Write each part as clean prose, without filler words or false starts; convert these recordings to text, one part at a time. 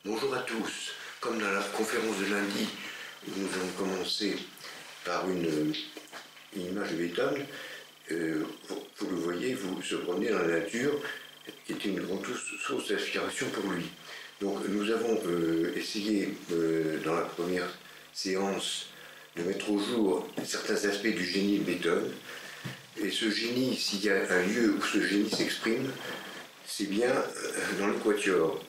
Bonjour à tous. Comme dans la conférence de lundi, nous avons commencé par une image de Beethoven, vous le voyez, vous se promenez dans la nature, qui était une grande source d'inspiration pour lui. Donc nous avons essayé, dans la première séance, de mettre au jour certains aspects du génie de Beethoven. Et ce génie, s'il y a un lieu où ce génie s'exprime, c'est bien dans le quatuor.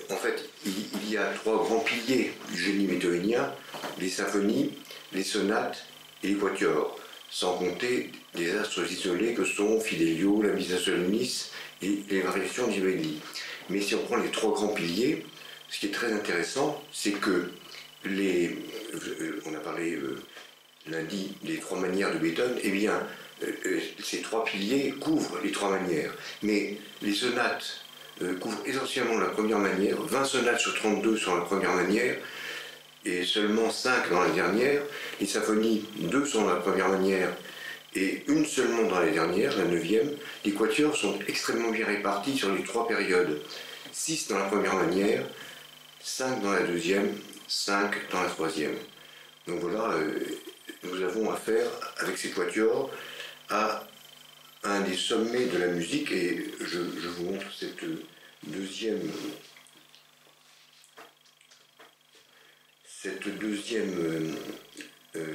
En fait, il y a trois grands piliers du génie beethovenien, les symphonies, les sonates et les quatuors, sans compter des astres isolés que sont Fidelio, la Missa Solemnis et les variations d'Ibelli. Mais si on prend les trois grands piliers, ce qui est très intéressant, c'est que on a parlé lundi des trois manières de Beethoven, eh bien, ces trois piliers couvrent les trois manières. Mais les sonates couvrent essentiellement la première manière, 20 sonates sur 32 sur la première manière, et seulement 5 dans la dernière. Les symphonies, 2 sont dans la première manière, et une seulement dans la dernière, la 9e. Les quatuors sont extrêmement bien répartis sur les trois périodes. 6 dans la première manière, 5 dans la deuxième, 5 dans la troisième. Donc voilà, nous avons affaire, avec ces quatuors, à un des sommets de la musique, et je vous montre cette deuxième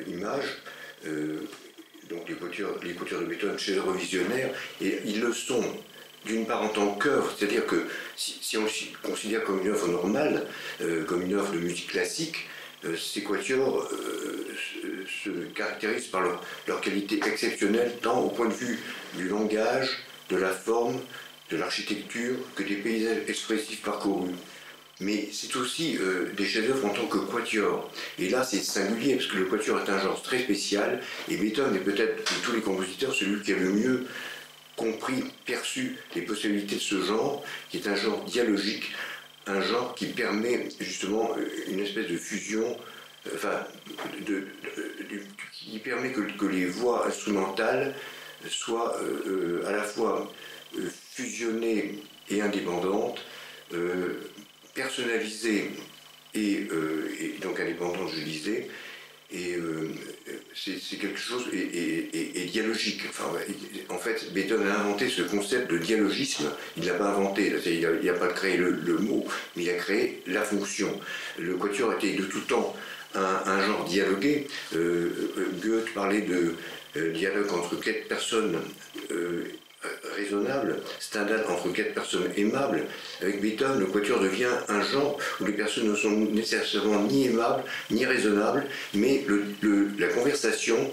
image. Donc les quatuors de Beethoven chez le revisionnaire, et ils le sont d'une part en tant qu'œuvre, c'est-à-dire que si on le considère comme une œuvre normale, comme une œuvre de musique classique, ces quatuors se caractérisent par leur qualité exceptionnelle, tant au point de vue du langage, de la forme, de l'architecture, que des paysages expressifs parcourus. Mais c'est aussi des chefs-d'œuvre en tant que quatuor. Et là, c'est singulier, parce que le quatuor est un genre très spécial, et Beethoven est peut-être, de tous les compositeurs, celui qui a le mieux compris, perçu les possibilités de ce genre, qui est un genre dialogique, un genre qui permet justement une espèce de fusion, qui permet que les voix instrumentales soient à la fois fusionnées et indépendantes, personnalisées et donc indépendantes, je disais, et c'est quelque chose et dialogique. Enfin, en fait, Beethoven a inventé ce concept de dialogisme. Il ne l'a pas inventé, il n'a pas créé le mot, mais il a créé la fonction. Le quatuor était de tout temps un genre dialogué. Goethe parlait de dialogue entre quatre personnes raisonnable, Stendhal entre quatre personnes aimables. Avec Beethoven, le quatuor devient un genre où les personnes ne sont nécessairement ni aimables ni raisonnables, mais la conversation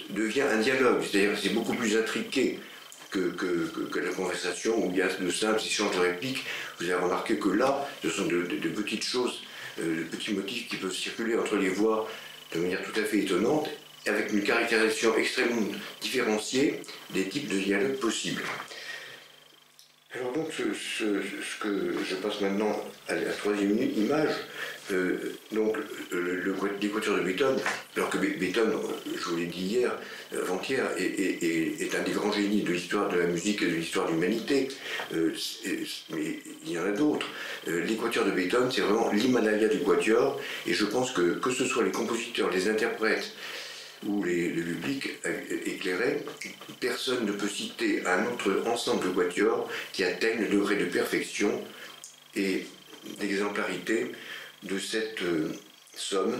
devient un dialogue, c'est-à-dire que c'est beaucoup plus intriqué que la conversation où il y a de simples échanges de répliques. Vous avez remarqué que là, ce sont de petites choses, de petits motifs qui peuvent circuler entre les voix de manière tout à fait étonnante, avec une caractérisation extrêmement différenciée des types de dialogues possibles. Alors donc, ce que je passe maintenant à la troisième image, donc les quatuors de Beethoven, alors que Beethoven, je vous l'ai dit hier, avant-hier, est un des grands génies de l'histoire de la musique et de l'histoire de l'humanité, mais il y en a d'autres. Les quatuors de Beethoven, c'est vraiment l'Himalaya du quatuor, et je pense que ce soit les compositeurs, les interprètes, ou le public éclairé, personne ne peut citer un autre ensemble de quatuors qui atteigne le degré de perfection et d'exemplarité de cette somme,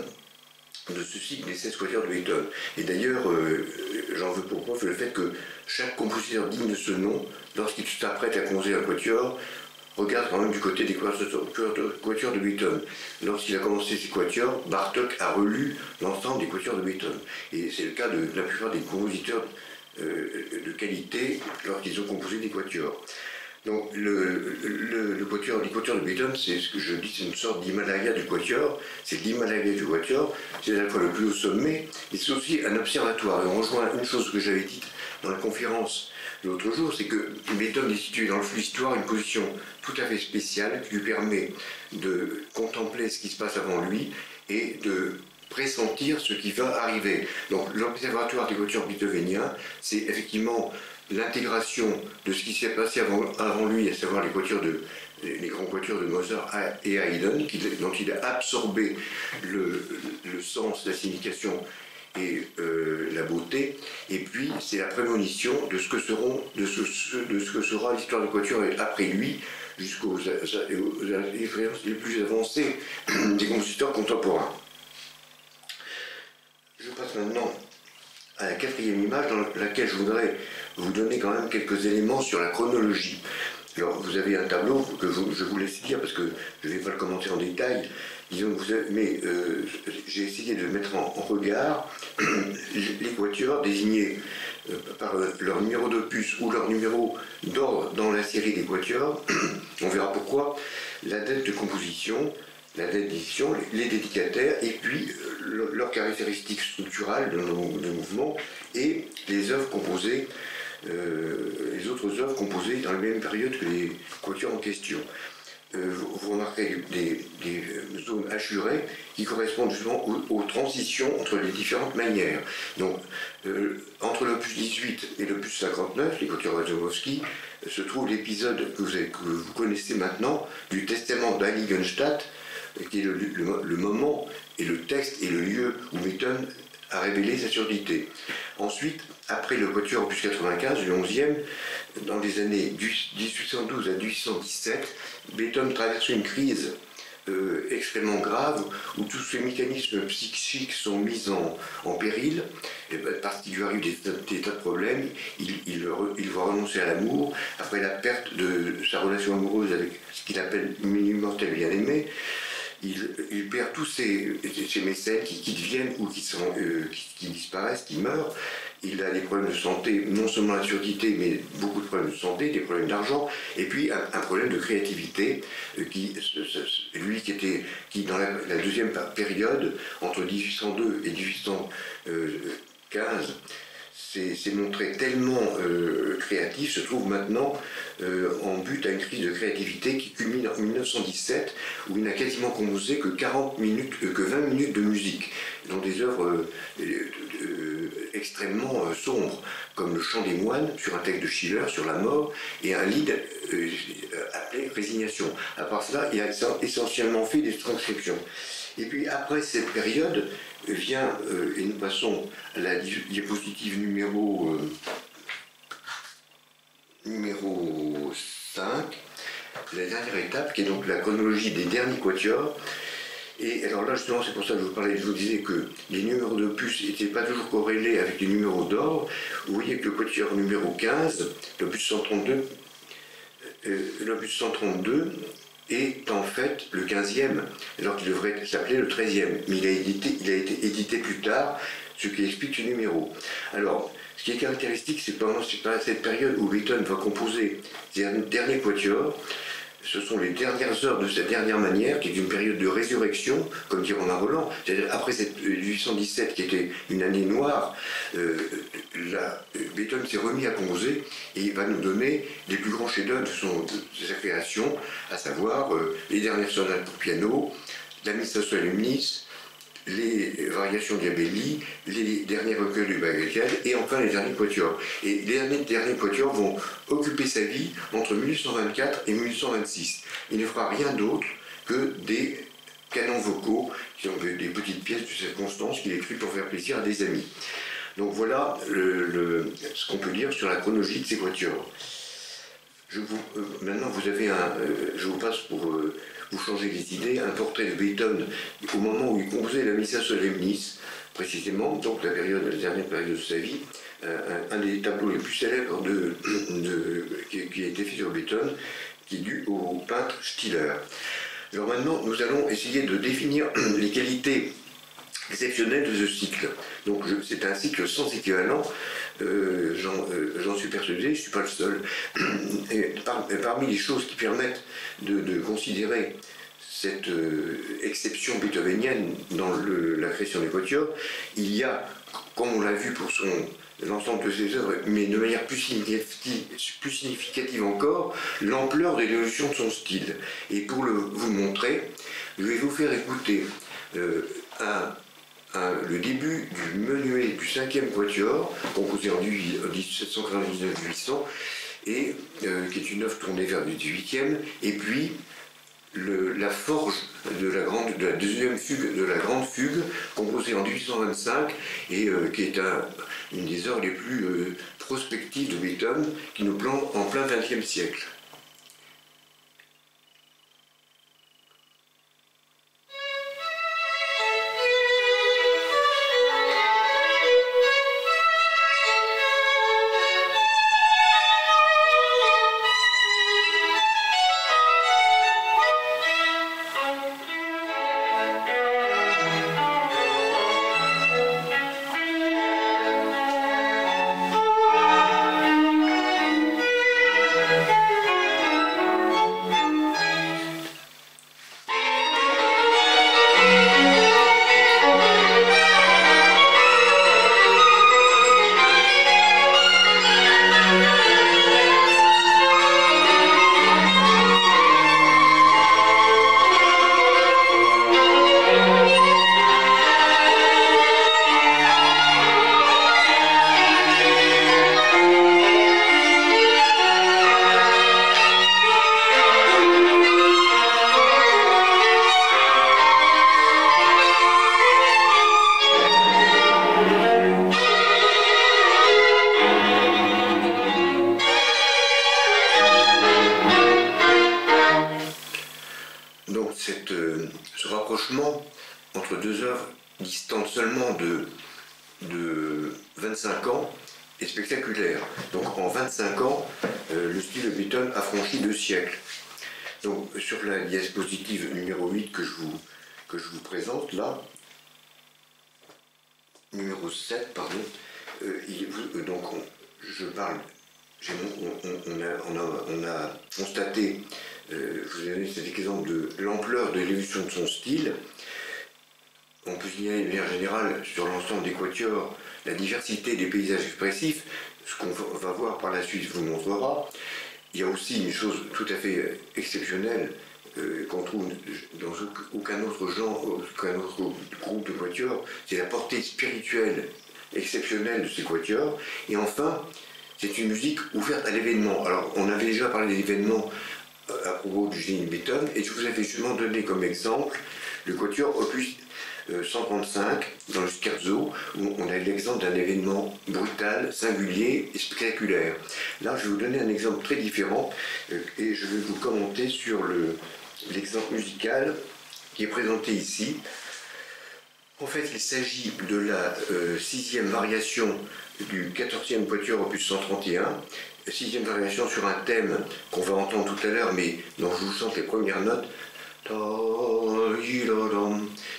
de ce cycle des 16 quatuors de Beethoven. Et d'ailleurs, j'en veux pour preuve le fait que chaque compositeur digne de ce nom, lorsqu'il s'apprête à composer un quatuor, regarde quand même du côté des quatuors de Beethoven. Lorsqu'il a commencé ses quatuors, Bartók a relu l'ensemble des quatuors de Beethoven. Et c'est le cas de la plupart des compositeurs de qualité lorsqu'ils ont composé des quatuors. Donc les quatuors de Beethoven, c'est ce que je dis, c'est une sorte d'Himalaya du quatuor. C'est l'Himalaya du quatuor, c'est à la fois le plus haut sommet, et c'est aussi un observatoire. Et on rejoint une chose que j'avais dite dans la conférence l'autre jour, c'est que Beethoven est situé dans le flux histoire, une position tout à fait spéciale qui lui permet de contempler ce qui se passe avant lui et de pressentir ce qui va arriver. Donc l'observatoire des quatuors beethoveniens, c'est effectivement l'intégration de ce qui s'est passé avant lui, à savoir les quatuors les grands quatuors de Mozart et Haydn, dont il a absorbé le sens, la signification et la beauté. Et puis c'est la prémonition de ce que sera l'histoire du quatuor après lui, jusqu'aux influences les plus avancées des compositeurs contemporains. Je passe maintenant à la quatrième image, dans laquelle je voudrais vous donner quand même quelques éléments sur la chronologie. Alors, vous avez un tableau que je vous laisse lire parce que je ne vais pas le commenter en détail, disons mais j'ai essayé de mettre en regard les quatuors désignés par leur numéro d'opus ou leur numéro d'ordre dans la série des quatuors. On verra pourquoi. La date de composition, la date d'édition, les dédicataires, et puis leurs caractéristiques structurales de mouvement et les œuvres composées, les autres œuvres composées dans la même période que les quatuors en question. Vous remarquerez des zones hachurées qui correspondent justement aux transitions entre les différentes manières. Donc, entre l'opus 18 et l'opus 59, les quatuors Razumovsky, se trouve l'épisode que vous connaissez maintenant du testament d'Heiligenstadt, qui est le moment et le texte et le lieu où Beethoven a révélé sa surdité. Ensuite, après le quatuor opus 95, le 11e, dans les années 1812 à 1817, Beethoven traverse une crise extrêmement grave, où tous ces mécanismes psychiques sont mis en péril, et parce qu'il lui arrive des tas de problèmes. Il va renoncer à l'amour, après la perte de sa relation amoureuse avec ce qu'il appelle une immortelle bien-aimée. Il perd tous ses mécènes qui deviennent ou qui disparaissent, qui meurent. Il a des problèmes de santé, non seulement la surdité, mais beaucoup de problèmes de santé, des problèmes d'argent, et puis un problème de créativité, qui dans la deuxième période, entre 1802 et 1815, s'est montré tellement créatif, se trouve maintenant en but à une crise de créativité qui culmine en 1917, où il n'a quasiment composé que 20 minutes de musique, dont des œuvres extrêmement sombres, comme le Chant des moines, sur un texte de Schiller, sur la mort, et un lied appelé Résignation. À part cela, il a essentiellement fait des transcriptions. Et puis après cette période vient, et nous passons à la diapositive numéro 5, la dernière étape, qui est donc la chronologie des derniers quatuors. Et alors là, justement, c'est pour ça que je vous disais que les numéros d'opus n'étaient pas toujours corrélés avec les numéros d'ordre. Vous voyez que le quatuor numéro 15, l'opus 132, est en fait le 15e, alors qu'il devrait s'appeler le 13e. Mais il a été édité plus tard, ce qui explique ce numéro. Alors, ce qui est caractéristique, c'est pendant cette période où Beethoven va composer ses derniers quatuors. Ce sont les dernières heures de cette dernière manière, qui est une période de résurrection, comme dit Romain Rolland. C'est-à-dire après cette 1817, qui était une année noire, Beethoven s'est remis à composer et il va nous donner les plus grands chefs-d'œuvre de sa création, à savoir les dernières sonates pour piano, la Missa Solemnis, les variations Diabelli, les derniers recueils du Bagatelle et enfin les derniers quatuors. Et les derniers quatuors vont occuper sa vie entre 1824 et 1826. Il ne fera rien d'autre que des canons vocaux, qui sont des petites pièces de circonstance qu'il écrit pour faire plaisir à des amis. Donc voilà ce qu'on peut dire sur la chronologie de ces quatuors. Maintenant, je vous passe pour vous changer les idées, un portrait de Beethoven au moment où il composait la Missa Solemnis, précisément, donc la dernière période de sa vie, un des tableaux les plus célèbres qui a été fait sur Beethoven, qui est dû au peintre Stiller. Alors maintenant, nous allons essayer de définir les qualités exceptionnelles de ce cycle. Donc c'est un cycle sans équivalent, j'en suis persuadé, je ne suis pas le seul. Et parmi les choses qui permettent de considérer cette exception beethovenienne dans la création des quatuors, il y a, comme on l'a vu pour l'ensemble de ses œuvres, mais de manière plus significative encore, l'ampleur de l'évolution de son style. Et pour vous le montrer, je vais vous faire écouter le début du menuet du 5e quatuor, composé en 1799-1800, et qui est une œuvre tournée vers le XVIIIe, et puis la forge de la deuxième fugue, de la grande fugue, composée en 1825, et qui est une des œuvres les plus prospectives de Beethoven, qui nous plante en plein XXe siècle. Donc ce rapprochement entre deux œuvres distantes seulement de 25 ans est spectaculaire. Donc en 25 ans, le style de Beethoven a franchi 2 siècles. Donc sur la diapositive numéro 8 que je vous présente là, numéro 7, pardon, donc je parle, on a constaté, je vous ai donné cet exemple de l'ampleur de l'évolution de son style. On peut signaler de manière générale sur l'ensemble des quatuors la diversité des paysages expressifs, ce qu'on va voir par la suite vous montrera. Il y a aussi une chose tout à fait exceptionnelle qu'on trouve dans aucun autre genre, aucun autre groupe de quatuors, c'est la portée spirituelle exceptionnelle de ces quatuors. Et enfin, c'est une musique ouverte à l'événement. Alors, on avait déjà parlé des événements à propos du génie de Beethoven, et je vous avais justement donné comme exemple le quatuor opus 135 dans le scherzo, où on a l'exemple d'un événement brutal, singulier et spectaculaire. Là, je vais vous donner un exemple très différent, et je vais vous commenter sur l'exemple musical qui est présenté ici. En fait, il s'agit de la 6e variation du 14e quatuor opus 131, 6e variation sur un thème qu'on va entendre tout à l'heure, mais dont je vous chante les premières notes.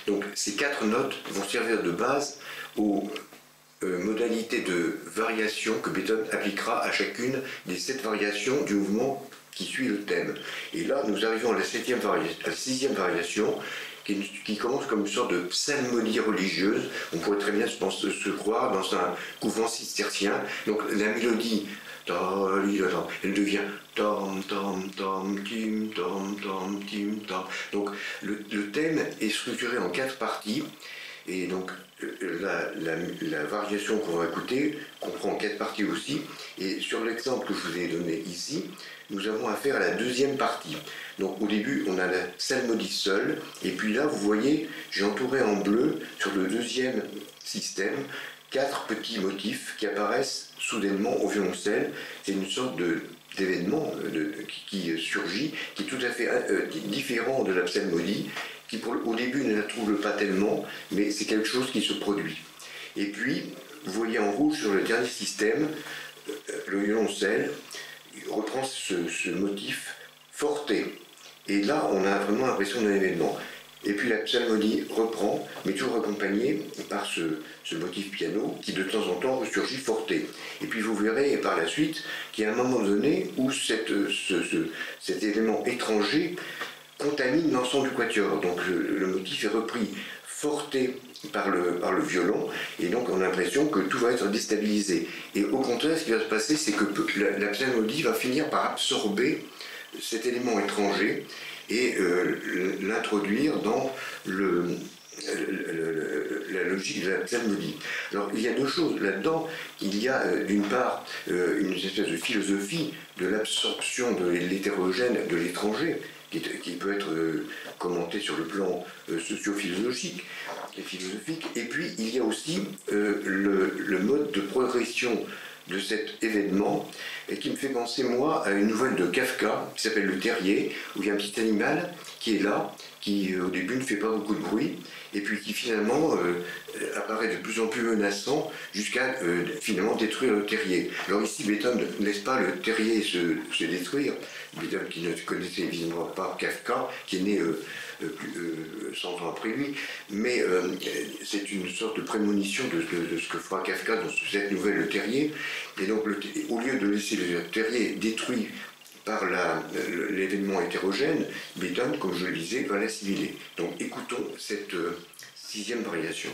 Donc ces 4 notes vont servir de base aux modalités de variation que Beethoven appliquera à chacune des 7 variations du mouvement qui suit le thème. Et là, nous arrivons à la 6e variation, qui commence comme une sorte de psalmodie religieuse. On pourrait très bien se croire dans un couvent cistercien. Donc la mélodie, elle devient tom tom tom tim tom tom tim tom. Donc le thème est structuré en 4 parties, et donc la variation qu'on va écouter comprend 4 parties aussi. Et sur l'exemple que je vous ai donné ici, nous avons affaire à la 2e partie. Donc au début, on a la psalmodie seule, et puis là, vous voyez, j'ai entouré en bleu sur le 2e système 4 petits motifs qui apparaissent soudainement au violoncelle. C'est une sorte d'événement qui surgit, qui est tout à fait différent de la psalmodie, qui au début ne la trouble pas tellement, mais c'est quelque chose qui se produit. Et puis, vous voyez en rouge sur le dernier système, le violoncelle reprend ce motif forte. Et là, on a vraiment l'impression d'un événement. Et puis la psalmodie reprend, mais toujours accompagnée par ce motif piano qui de temps en temps ressurgit forte. Et puis vous verrez par la suite qu'il y a un moment donné où cet élément étranger contamine l'ensemble du quatuor. Donc le motif est repris forte par le violon, et donc on a l'impression que tout va être déstabilisé. Et au contraire, ce qui va se passer, c'est que la psalmodie va finir par absorber cet élément étranger et l'introduire dans la logique de la psalmodie. Alors il y a deux choses là-dedans. Il y a d'une part une espèce de philosophie de l'absorption de l'hétérogène de l'étranger, qui peut être commenté sur le plan socio-philosophique et philosophique. Et puis il y a aussi le mode de progression de cet événement, et qui me fait penser, moi, à une nouvelle de Kafka, qui s'appelle Le Terrier, où il y a un petit animal qui est là, qui au début ne fait pas beaucoup de bruit, et puis qui finalement apparaît de plus en plus menaçant, jusqu'à finalement détruire le terrier. Alors ici, Beethoven ne laisse pas le terrier se détruire. Beethoven, qui ne connaissait évidemment pas Kafka, qui est né 100 ans après lui, mais c'est une sorte de prémonition de ce que fera Kafka dans cette nouvelle Le Terrier. Et donc, au lieu de laisser le terrier détruit par l'événement hétérogène, Beethoven, comme je le disais, va l'assimiler. Donc écoutons cette sixième variation.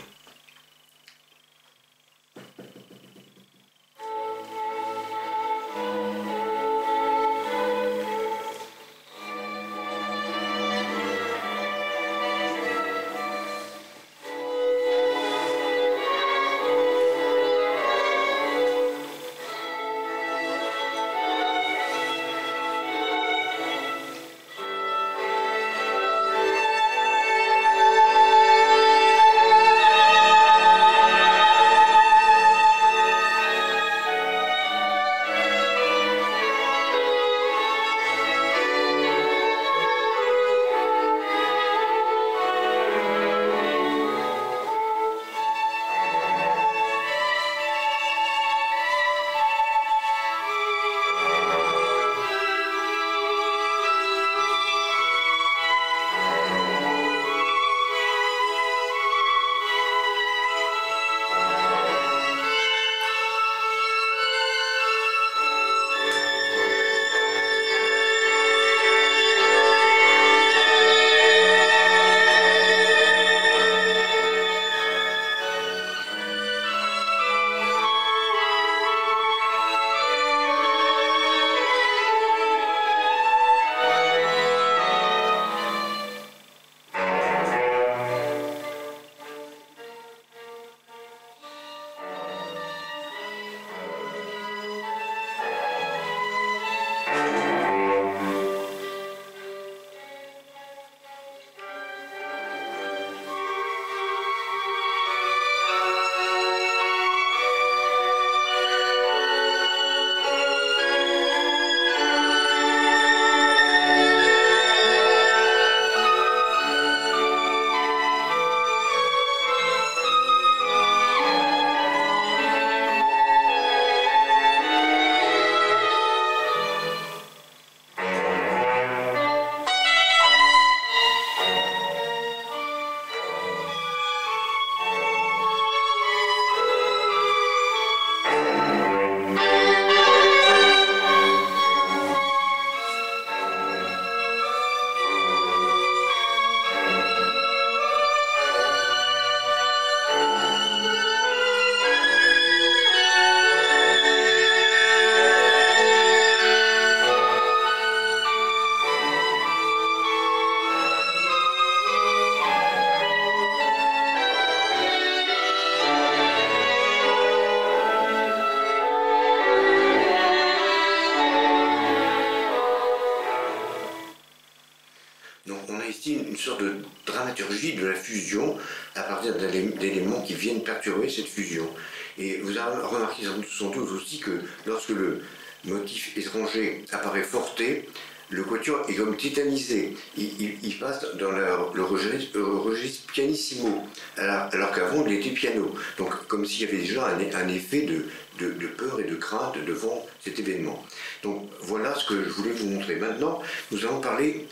Une sorte de dramaturgie de la fusion à partir d'éléments qui viennent perturber cette fusion. Et vous avez remarqué sans doute aussi que lorsque le motif étranger apparaît forté, le quatuor est comme tétanisé. Il passe dans le registre pianissimo, alors qu'avant il était piano. Donc comme s'il y avait déjà un effet de peur et de crainte devant cet événement. Donc voilà ce que je voulais vous montrer. Maintenant, nous allons parler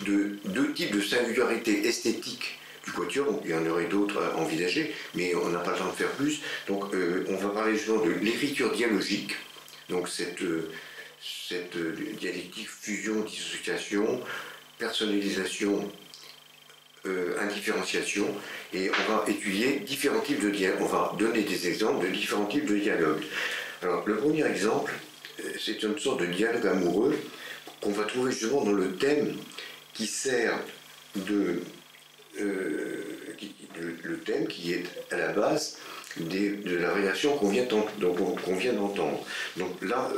de deux types de singularité esthétique du quatuor. Il y en aurait d'autres à envisager, mais on n'a pas le temps de faire plus. Donc on va parler justement de l'écriture dialogique, donc cette dialectique fusion, dissociation, personnalisation, indifférenciation, et on va étudier différents types de dialogues. On va donner des exemples de différents types de dialogues. Alors le premier exemple, c'est une sorte de dialogue amoureux qu'on va trouver justement dans le thème qui sert de le thème qui est à la base de la variation qu'on vient d'entendre. Donc là,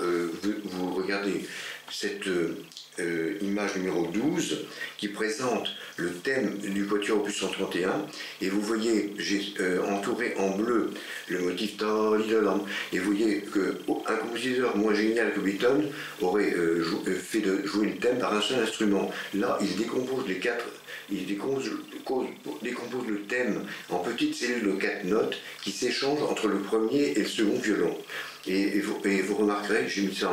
vous regardez cette image numéro 12 qui présente le thème du quatuor opus 131 et vous voyez, j'ai entouré en bleu le motif Talidalam et vous voyez qu'un compositeur moins génial que Beethoven aurait fait jouer le thème par un seul instrument. Là, il décompose les quatre. Il décompose le thème en petites cellules de 4 notes qui s'échangent entre le premier et le second violon. Et vous remarquerez, j'ai mis ça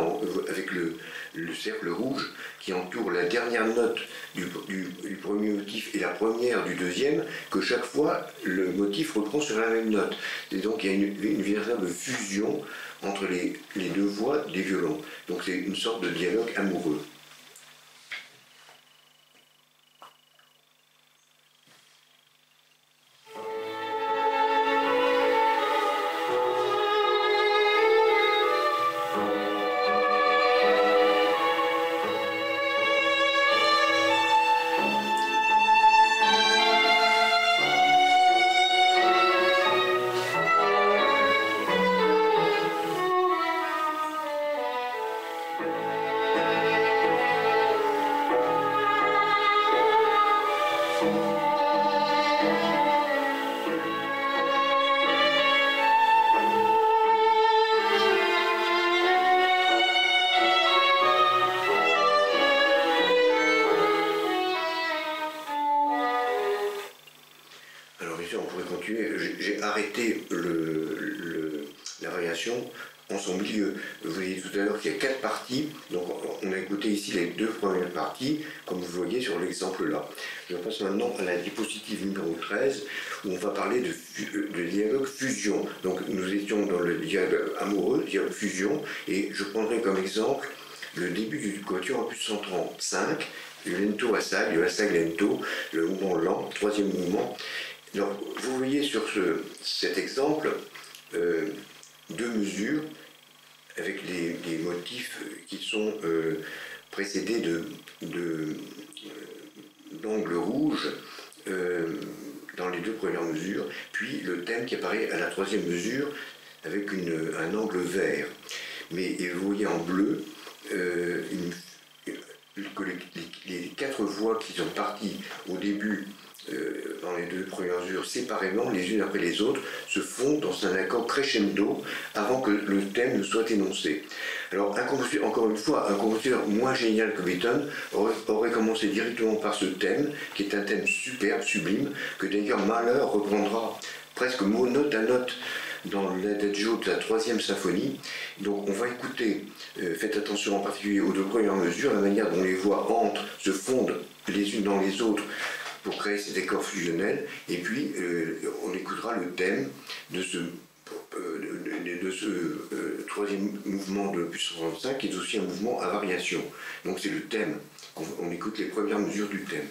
avec le cercle rouge qui entoure la dernière note du premier motif et la première du deuxième, que chaque fois le motif reprend sur la même note. Et donc il y a une véritable fusion entre les deux voix des violons. Donc c'est une sorte de dialogue amoureux. J'ai arrêté la variation en son milieu. Vous voyez tout à l'heure qu'il y a 4 parties, donc on a écouté ici les 2 premières parties, comme vous voyez sur l'exemple là. Je passe maintenant à la diapositive numéro 13, où on va parler de dialogue fusion. Donc nous étions dans le dialogue amoureux, dialogue fusion, et je prendrai comme exemple le début du quatuor opus 135, le lento assai, le assai lento, le mouvement lent, 3e mouvement. Donc, vous voyez sur cet exemple 2 mesures avec des motifs qui sont précédés d'angles rouges dans les 2 premières mesures, puis le thème qui apparaît à la 3e mesure avec un angle vert. Mais et vous voyez en bleu que les 4 voix qui sont parties au début dans les 2 premières mesures séparément, les unes après les autres, se fondent dans un accord crescendo avant que le thème ne soit énoncé. Alors, encore une fois, un compositeur moins génial que Beethoven aurait commencé directement par ce thème, qui est un thème superbe, sublime, que d'ailleurs Mahler reprendra presque note à note dans l'adagio de la 3e symphonie. Donc on va écouter, faites attention en particulier aux 2 premières mesures, la manière dont les voix se fondent les unes dans les autres pour créer ces décors fusionnels, et puis on écoutera le thème de ce 3e mouvement de l'opus 135, qui est aussi un mouvement à variation. Donc c'est le thème, on écoute les premières mesures du thème.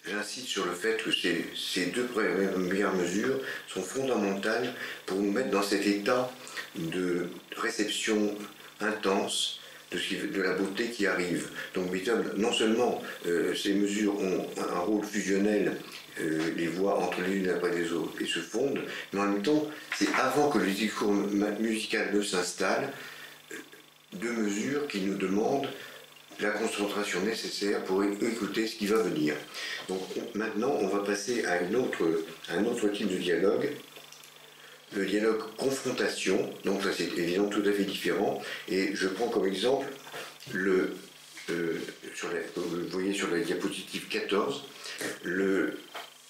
j'insiste sur le fait que ces deux premières mesures sont fondamentales pour nous mettre dans cet état de réception intense de la beauté qui arrive. Donc Beethoven, non seulement ces mesures ont un rôle fusionnel, les voix entre les unes après les autres et se fondent, mais en même temps, c'est avant que le discours musical ne s'installe, deux mesures qui nous demandent la concentration nécessaire pour écouter ce qui va venir. Donc maintenant, on va passer à un autre type de dialogue, le dialogue confrontation. Donc ça, c'est évidemment tout à fait différent. Et je prends comme exemple vous voyez sur la diapositive 14,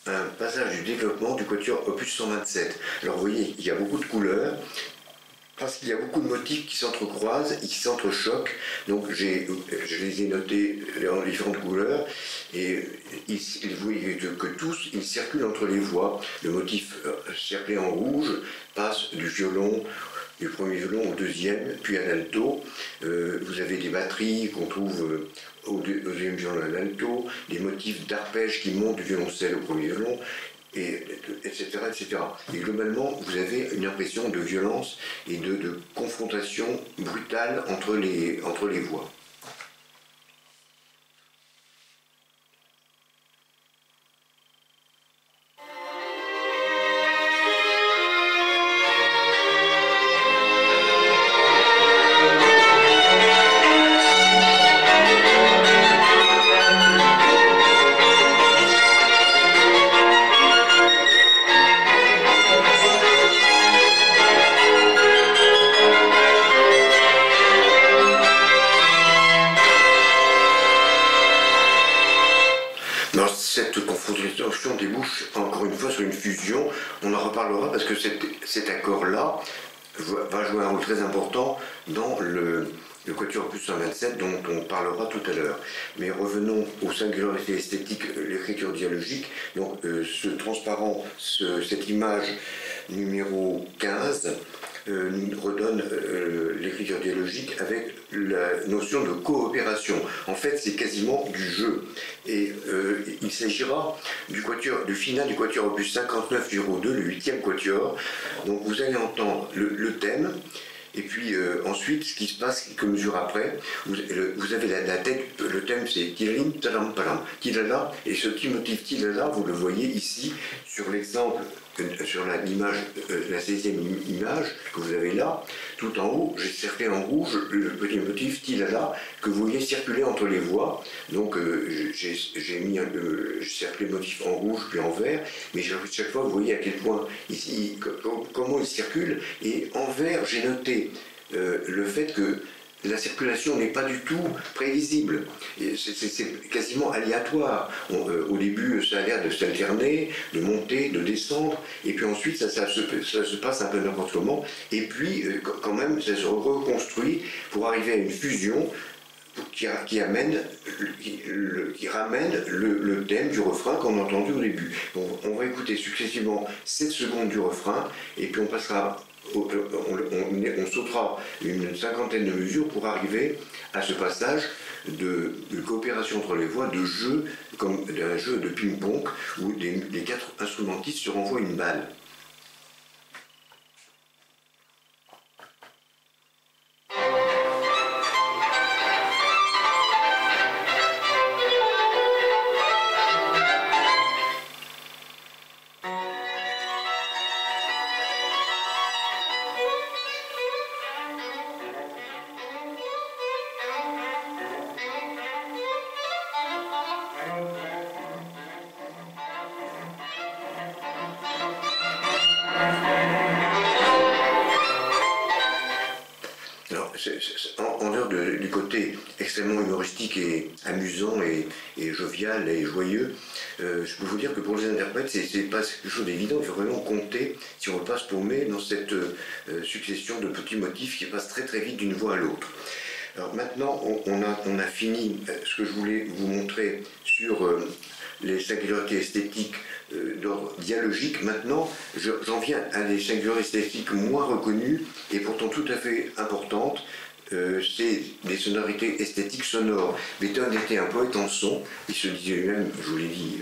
un passage du développement du quatuor opus 127. Alors vous voyez, il y a beaucoup de couleurs, parce qu'il y a beaucoup de motifs qui s'entrecroisent et qui s'entrechoquent. Donc je les ai notés en différentes couleurs, et vous voyez que tous, ils circulent entre les voix. Le motif cerclé en rouge passe du premier violon au deuxième, puis à l'alto. Vous avez des batteries qu'on trouve au deuxième violon à l'alto, des motifs d'arpège qui montent du violoncelle au premier violon, etc., etc. Et globalement, vous avez une impression de violence et de confrontation brutale entre les voix. Débouche encore une fois sur une fusion. On en reparlera parce que cet accord-là va jouer un rôle très important dans le quatuor opus 127 dont on parlera tout à l'heure. Mais revenons aux singularités esthétiques, l'écriture dialogique. Donc ce transparent, cette image numéro 15 nous redonne l'écriture dialogique avec la notion de coopération. En fait, c'est quasiment du jeu. Et il s'agira du final du quatuor opus 5902, le 8e quatuor. Donc vous allez entendre le thème, et puis ensuite, ce qui se passe quelques mesures après, vous avez la tête, le thème c'est Tilalim, Talam, Palam, Tilala, et ce petit motif Tilala, vous le voyez ici sur l'exemple, sur l'image, la 16e image que vous avez là, tout en haut, j'ai cerclé en rouge le petit motif Tilala que vous voyez circuler entre les voix. Donc j'ai cerclé le motif en rouge puis en vert, mais chaque fois vous voyez à quel point ici, comment il circule, et en vert j'ai noté le fait que la circulation n'est pas du tout prévisible. C'est quasiment aléatoire. Au début, ça a l'air de s'alterner, de monter, de descendre, et puis ensuite, ça se passe un peu n'importe comment, et puis, quand même, ça se reconstruit pour arriver à une fusion qui ramène le thème du refrain qu'on a entendu au début. Donc, on va écouter successivement 7 secondes du refrain, et puis on passera... On sautera une cinquantaine de mesures pour arriver à ce passage de coopération entre les voix, de jeu, comme un jeu de ping-pong où les 4 instrumentistes se renvoient une balle. En dehors du côté extrêmement humoristique et amusant et jovial et joyeux, je peux vous dire que pour les interprètes, c'est pas quelque chose d'évident. Il faut vraiment compter si on veut pas se paumer dans cette succession de petits motifs qui passent très très vite d'une voix à l'autre. Alors maintenant, on a fini ce que je voulais vous montrer sur les singularités esthétiques d'ordre dialogique. Maintenant, j'en viens à des singularités esthétiques moins reconnues et pourtant tout à fait importantes, c'est des sonorités esthétiques sonores. Beethoven était un poète en son, il se disait lui-même, je vous l'ai dit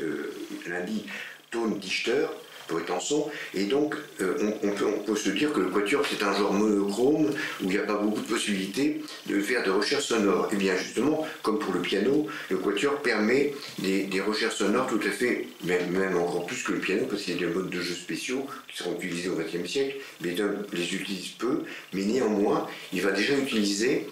lundi, Tondichter, poète en son, et donc on peut se dire que le quatuor c'est un genre monochrome où il n'y a pas beaucoup de possibilités de faire de recherches sonores. Et bien justement, comme pour le piano, le quatuor permet des recherches sonores tout à fait, même encore plus que le piano, parce qu'il y a des modes de jeu spéciaux qui seront utilisés au XXe siècle. Beethoven les utilise peu, mais néanmoins, il va déjà utiliser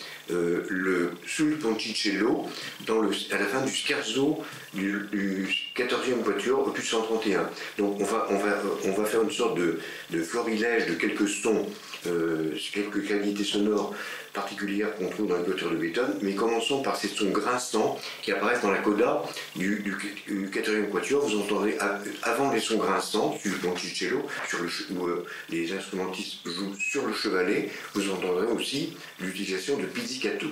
sul ponticello à la fin du scherzo du 14e quatuor, opus 131. Donc on va faire une sorte de florilège de quelques sons, quelques qualités sonores particulières qu'on trouve dans le quatuor de Beethoven, mais commençons par ces sons grinçants qui apparaissent dans la coda du 14e quatuor. Vous entendrez avant les sons grinçants du ponticello, où les instrumentistes jouent sur le chevalet, vous entendrez aussi l'utilisation de pizzicato.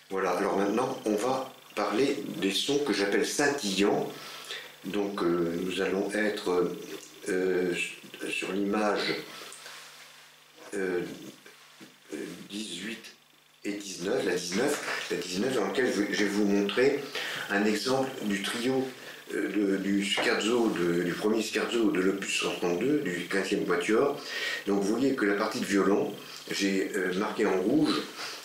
Voilà, alors maintenant on va parler des sons que j'appelle scintillants. Donc nous allons être sur l'image 18 et 19, la 19 dans laquelle je vais vous montrer un exemple du trio du scherzo, du premier scherzo de l'opus 132, du 15e quatuor. Donc vous voyez que la partie de violon, j'ai marqué en rouge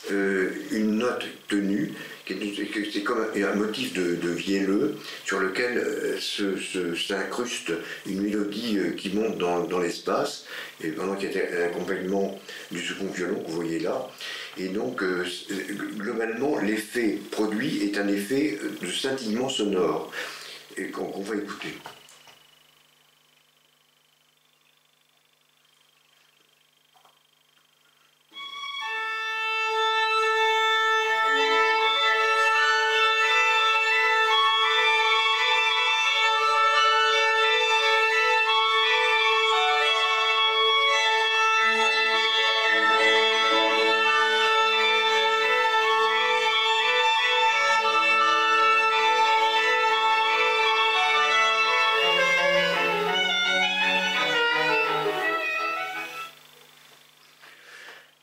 une note tenue, c'est comme un motif de vielleux sur lequel s'incruste une mélodie qui monte dans l'espace, et pendant qu'il y a l'accompagnement du second violon que vous voyez là. Et donc, globalement, l'effet produit est un effet de scintillement sonore, et qu'on va écouter.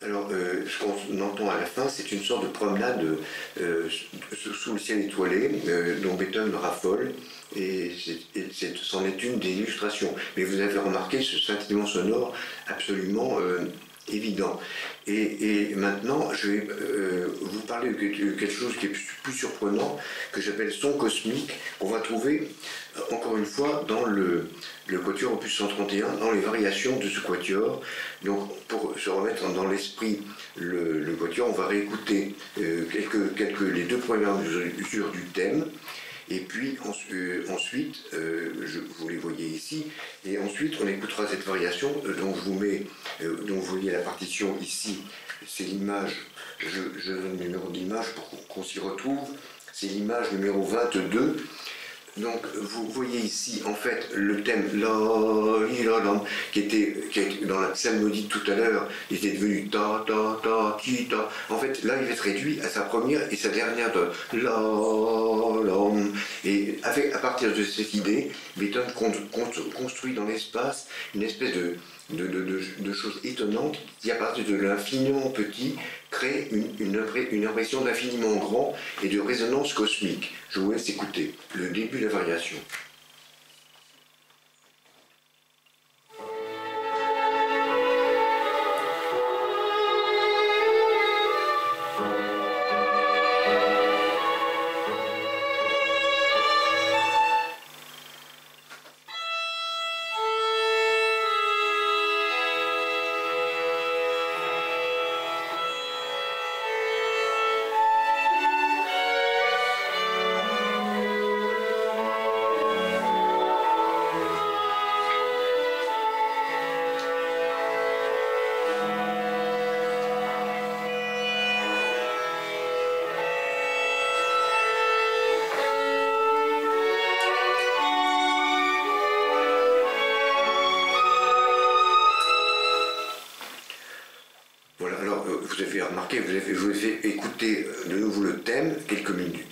Alors, ce qu'on entend à la fin, c'est une sorte de promenade sous le ciel étoilé dont Beethoven raffole, et c'en est une des illustrations. Mais vous avez remarqué ce scintillement sonore absolument évident. Et maintenant, je vais vous parler de quelque chose qui est plus surprenant, que j'appelle son cosmique, qu'on va trouver, encore une fois, dans le quatuor opus 131, dans les variations de ce quatuor. Donc, pour se remettre dans l'esprit le quatuor, on va réécouter les deux premières mesures du thème. Et puis ensuite, vous les voyez ici, et ensuite on écoutera cette variation dont vous voyez la partition ici, c'est l'image, je donne le numéro d'image pour qu'on s'y retrouve, c'est l'image numéro 22. Donc vous voyez ici en fait le thème qui était dans la psalmodie tout à l'heure, il était devenu ta ta ta ti ta. En fait là il va être réduit à sa première et sa dernière de la. Et à partir de cette idée, Beethoven construit dans l'espace une espèce de choses étonnantes qui à partir de l'infiniment petit crée une impression d'infiniment grand et de résonance cosmique. Je vous laisse écouter le début de la variation. vous avez remarqué, je vous ai fait écouter de nouveau le thème, quelques minutes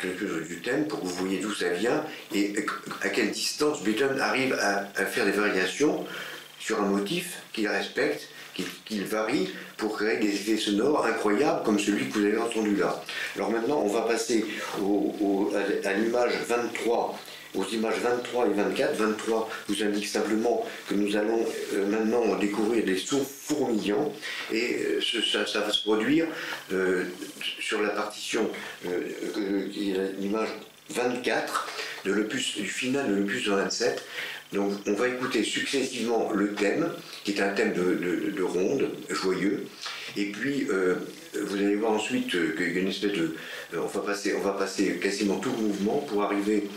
du thème, pour que vous voyez d'où ça vient et à quelle distance Beethoven arrive à faire des variations sur un motif qu'il respecte, qu'il varie pour créer des effets sonores incroyables comme celui que vous avez entendu là. Alors maintenant, on va passer à l'image 23, aux images 23 et 24. 23 vous indique simplement que nous allons maintenant découvrir des sons fourmillants et ça va se produire sur la partition qui est l'image 24 du final de l'opus 27. Donc on va écouter successivement le thème, qui est un thème de ronde, joyeux, et puis vous allez voir ensuite qu'il y a une espèce de... on va passer quasiment tout le mouvement pour arriver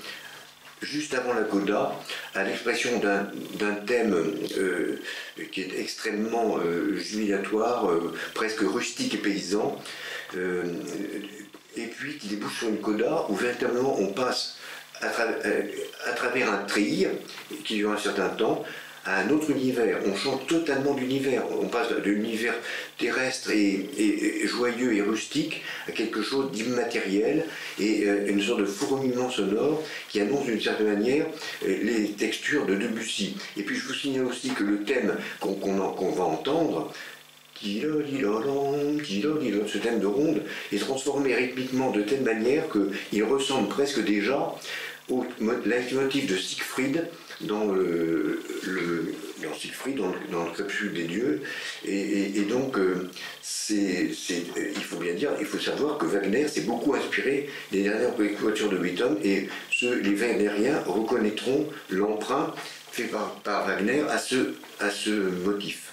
juste avant la coda à l'expression d'un thème qui est extrêmement jubilatoire, presque rustique et paysan, et puis qui débouche sur une coda où véritablement on passe à travers un tri qui dure un certain temps à un autre univers. On change totalement d'univers. On passe de l'univers terrestre et joyeux et rustique à quelque chose d'immatériel et une sorte de fourmillement sonore qui annonce d'une certaine manière les textures de Debussy. Et puis je vous signale aussi que le thème qu'on va entendre, ce thème de ronde, est transformé rythmiquement de telle manière qu'il ressemble presque déjà au leitmotiv de Siegfried dans Siegfried, dans le crépuscule des dieux, et donc il faut bien dire, il faut savoir que Wagner s'est beaucoup inspiré des dernières quatuors de Beethoven, et les Wagneriens reconnaîtront l'emprunt fait par Wagner à ce motif.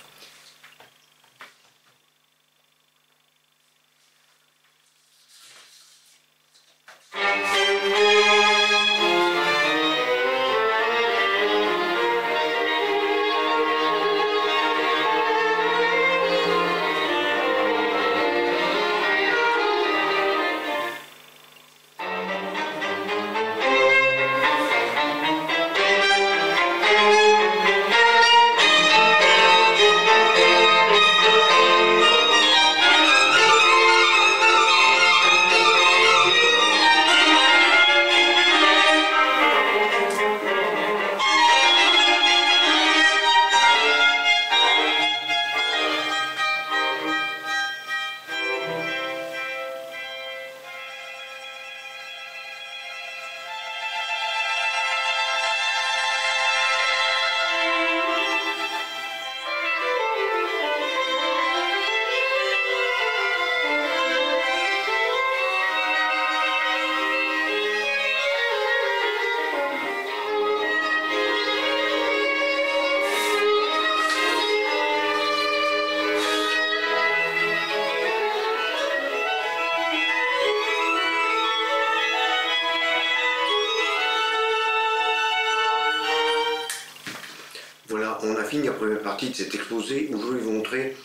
Voilà, on a fini la première partie de cet exposé où je vais vous montrer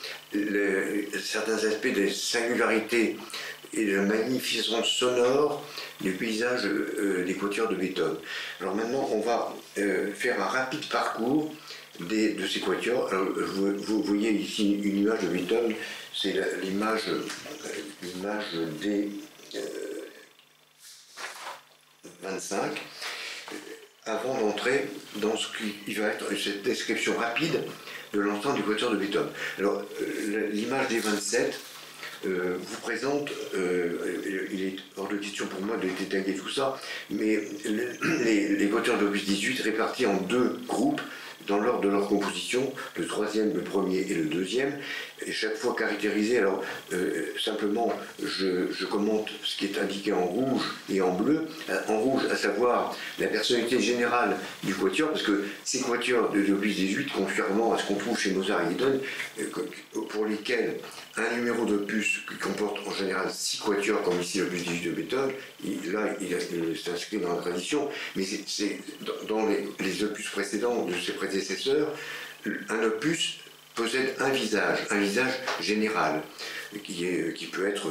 certains aspects des singularités et de la magnificence sonore du paysage des quatuors de Beethoven. Alors maintenant, on va faire un rapide parcours de ces quatuors. Alors, vous voyez ici une image de Beethoven, c'est l'image des 25. Avant d'entrer dans ce qui va être cette description rapide de l'ensemble du quatuor de Beethoven. Alors, l'image des 27 vous présente, il est hors de question pour moi de détailler tout ça, mais les quatuors de l'opus 18 répartis en deux groupes dans l'ordre de leur composition, le troisième, le premier et le deuxième, et chaque fois caractérisé. Alors simplement je commente ce qui est indiqué en rouge et en bleu. En rouge, à savoir la personnalité générale du quatuor, parce que ces quatuors de l'opus 18, contrairement à ce qu'on trouve chez Mozart et Haydn, pour lesquels un numéro d'opus qui comporte en général 6 quatuors, comme ici l'opus 18 de Beethoven, il s'inscrit dans la tradition, mais c'est dans les opus précédents de ses prédécesseurs, un opus possède un visage général, qui peut être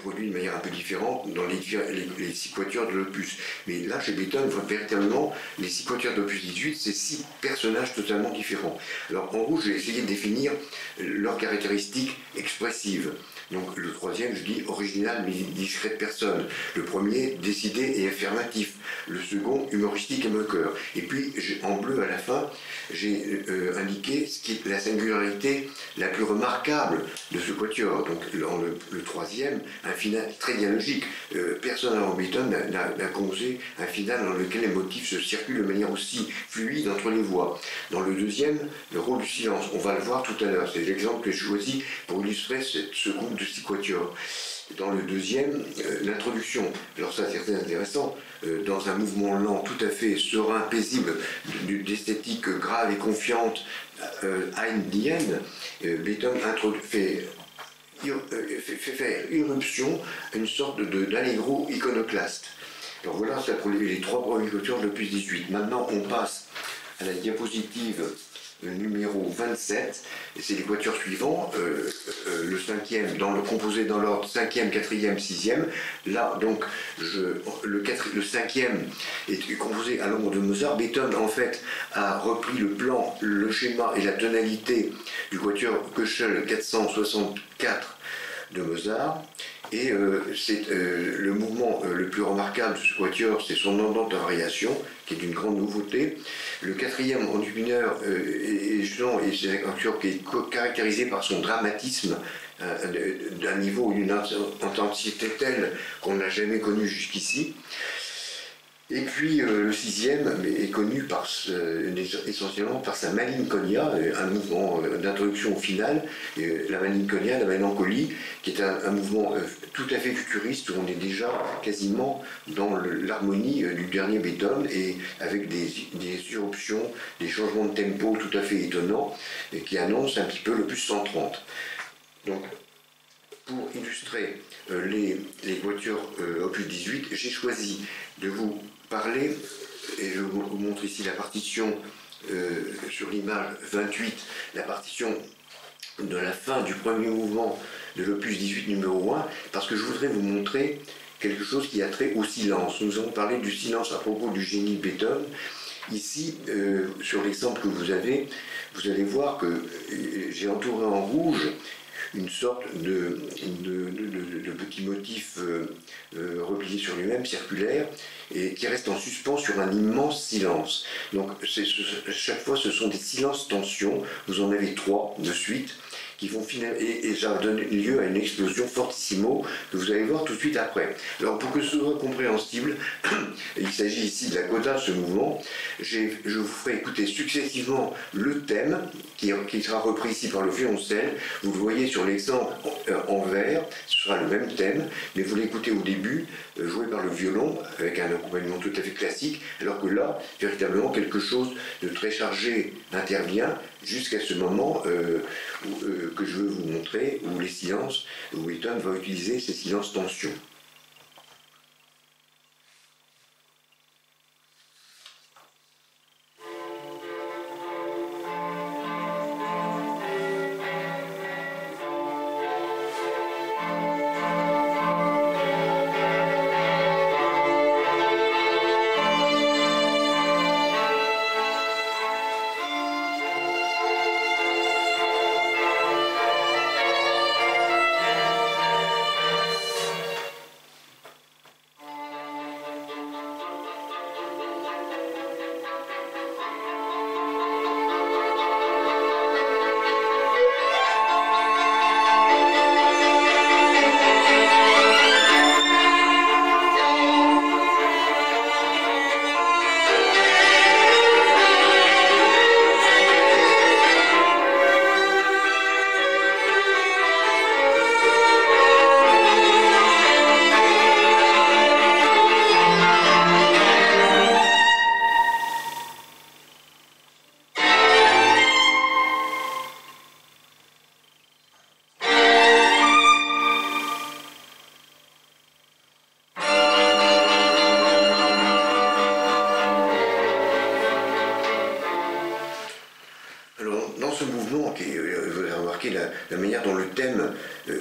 produit de manière un peu différente dans les 6 quatuors de l'opus. Mais là, chez Beethoven, véritablement, les 6 quatuors de l'opus 18, c'est 6 personnages totalement différents. Alors en rouge, j'ai essayé de définir leurs caractéristiques expressives. Donc le troisième, je dis original mais discrète personne. Le premier, décidé et affirmatif. Le second, humoristique et moqueur. Et puis en bleu à la fin, j'ai indiqué ce qui est la singularité la plus remarquable de ce quatuor. Donc dans le troisième, un final très dialogique. Personne avant Beethoven n'a composé un final dans lequel les motifs se circulent de manière aussi fluide entre les voix. Dans le deuxième, le rôle du silence. On va le voir tout à l'heure. C'est l'exemple que j'ai choisi pour illustrer ce groupe de 6 quatuors. Dans le deuxième, l'introduction. Alors ça, c'est très intéressant. Dans un mouvement lent, tout à fait serein, paisible, d'esthétique grave et confiante, Ein die End, Beethoven fait faire irruption à une sorte d'allegro iconoclaste. Alors voilà, ça pour les 3 premiers quatuors de l'opus 18. Maintenant, on passe à la diapositive numéro 27, et c'est les quatuors suivants, le 5e, composé dans l'ordre 5e, 4e, 6e. Là, donc, le 5e est composé à l'ombre de Mozart. Beethoven, en fait, a repris le plan, le schéma et la tonalité du quatuor Köchel 464 de Mozart. Et c'est le mouvement le plus remarquable de ce quatuor, c'est son andante à variation, qui est d'une grande nouveauté. Le 4e en du mineur et c'est un quatuor qui est caractérisé par son dramatisme d'un niveau ou d'une intensité telle qu'on n'a jamais connu jusqu'ici. Et puis le 6e est connu essentiellement par sa malinconia, un mouvement d'introduction au final, la malinconia, la mélancolie, qui est un mouvement tout à fait futuriste où on est déjà quasiment dans l'harmonie du dernier Beethoven et avec des irruptions, des changements de tempo tout à fait étonnants et qui annoncent un petit peu l'opus 130. Donc, pour illustrer les quatuors opus 18, j'ai choisi de vous parler, et je vous montre ici la partition sur l'image 28, la partition de la fin du premier mouvement de l'opus 18 numéro 1, parce que je voudrais vous montrer quelque chose qui a trait au silence. Nous avons parlé du silence à propos du génie de Beethoven. Ici, sur l'exemple que vous allez voir que j'ai entouré en rouge une sorte de petit motif replié sur lui-même, circulaire, et qui reste en suspens sur un immense silence. Donc chaque fois, ce sont des silences-tensions. Vous en avez 3 de suite, qui vont finalement, et ça donne lieu à une explosion fortissimo que vous allez voir tout de suite après. Alors pour que ce soit compréhensible, il s'agit ici de la coda de ce mouvement. Je vous ferai écouter successivement le thème qui sera repris ici par le violoncelle. Vous le voyez sur l'exemple en vert, ce sera le même thème, mais vous l'écoutez au début, joué par le violon, avec un accompagnement tout à fait classique, alors que là, véritablement, quelque chose de très chargé intervient jusqu'à ce moment que je veux vous montrer, où les silences, où Beethoven va utiliser ces silences tensions. Alors, dans ce mouvement, vous avez remarqué la manière dont le thème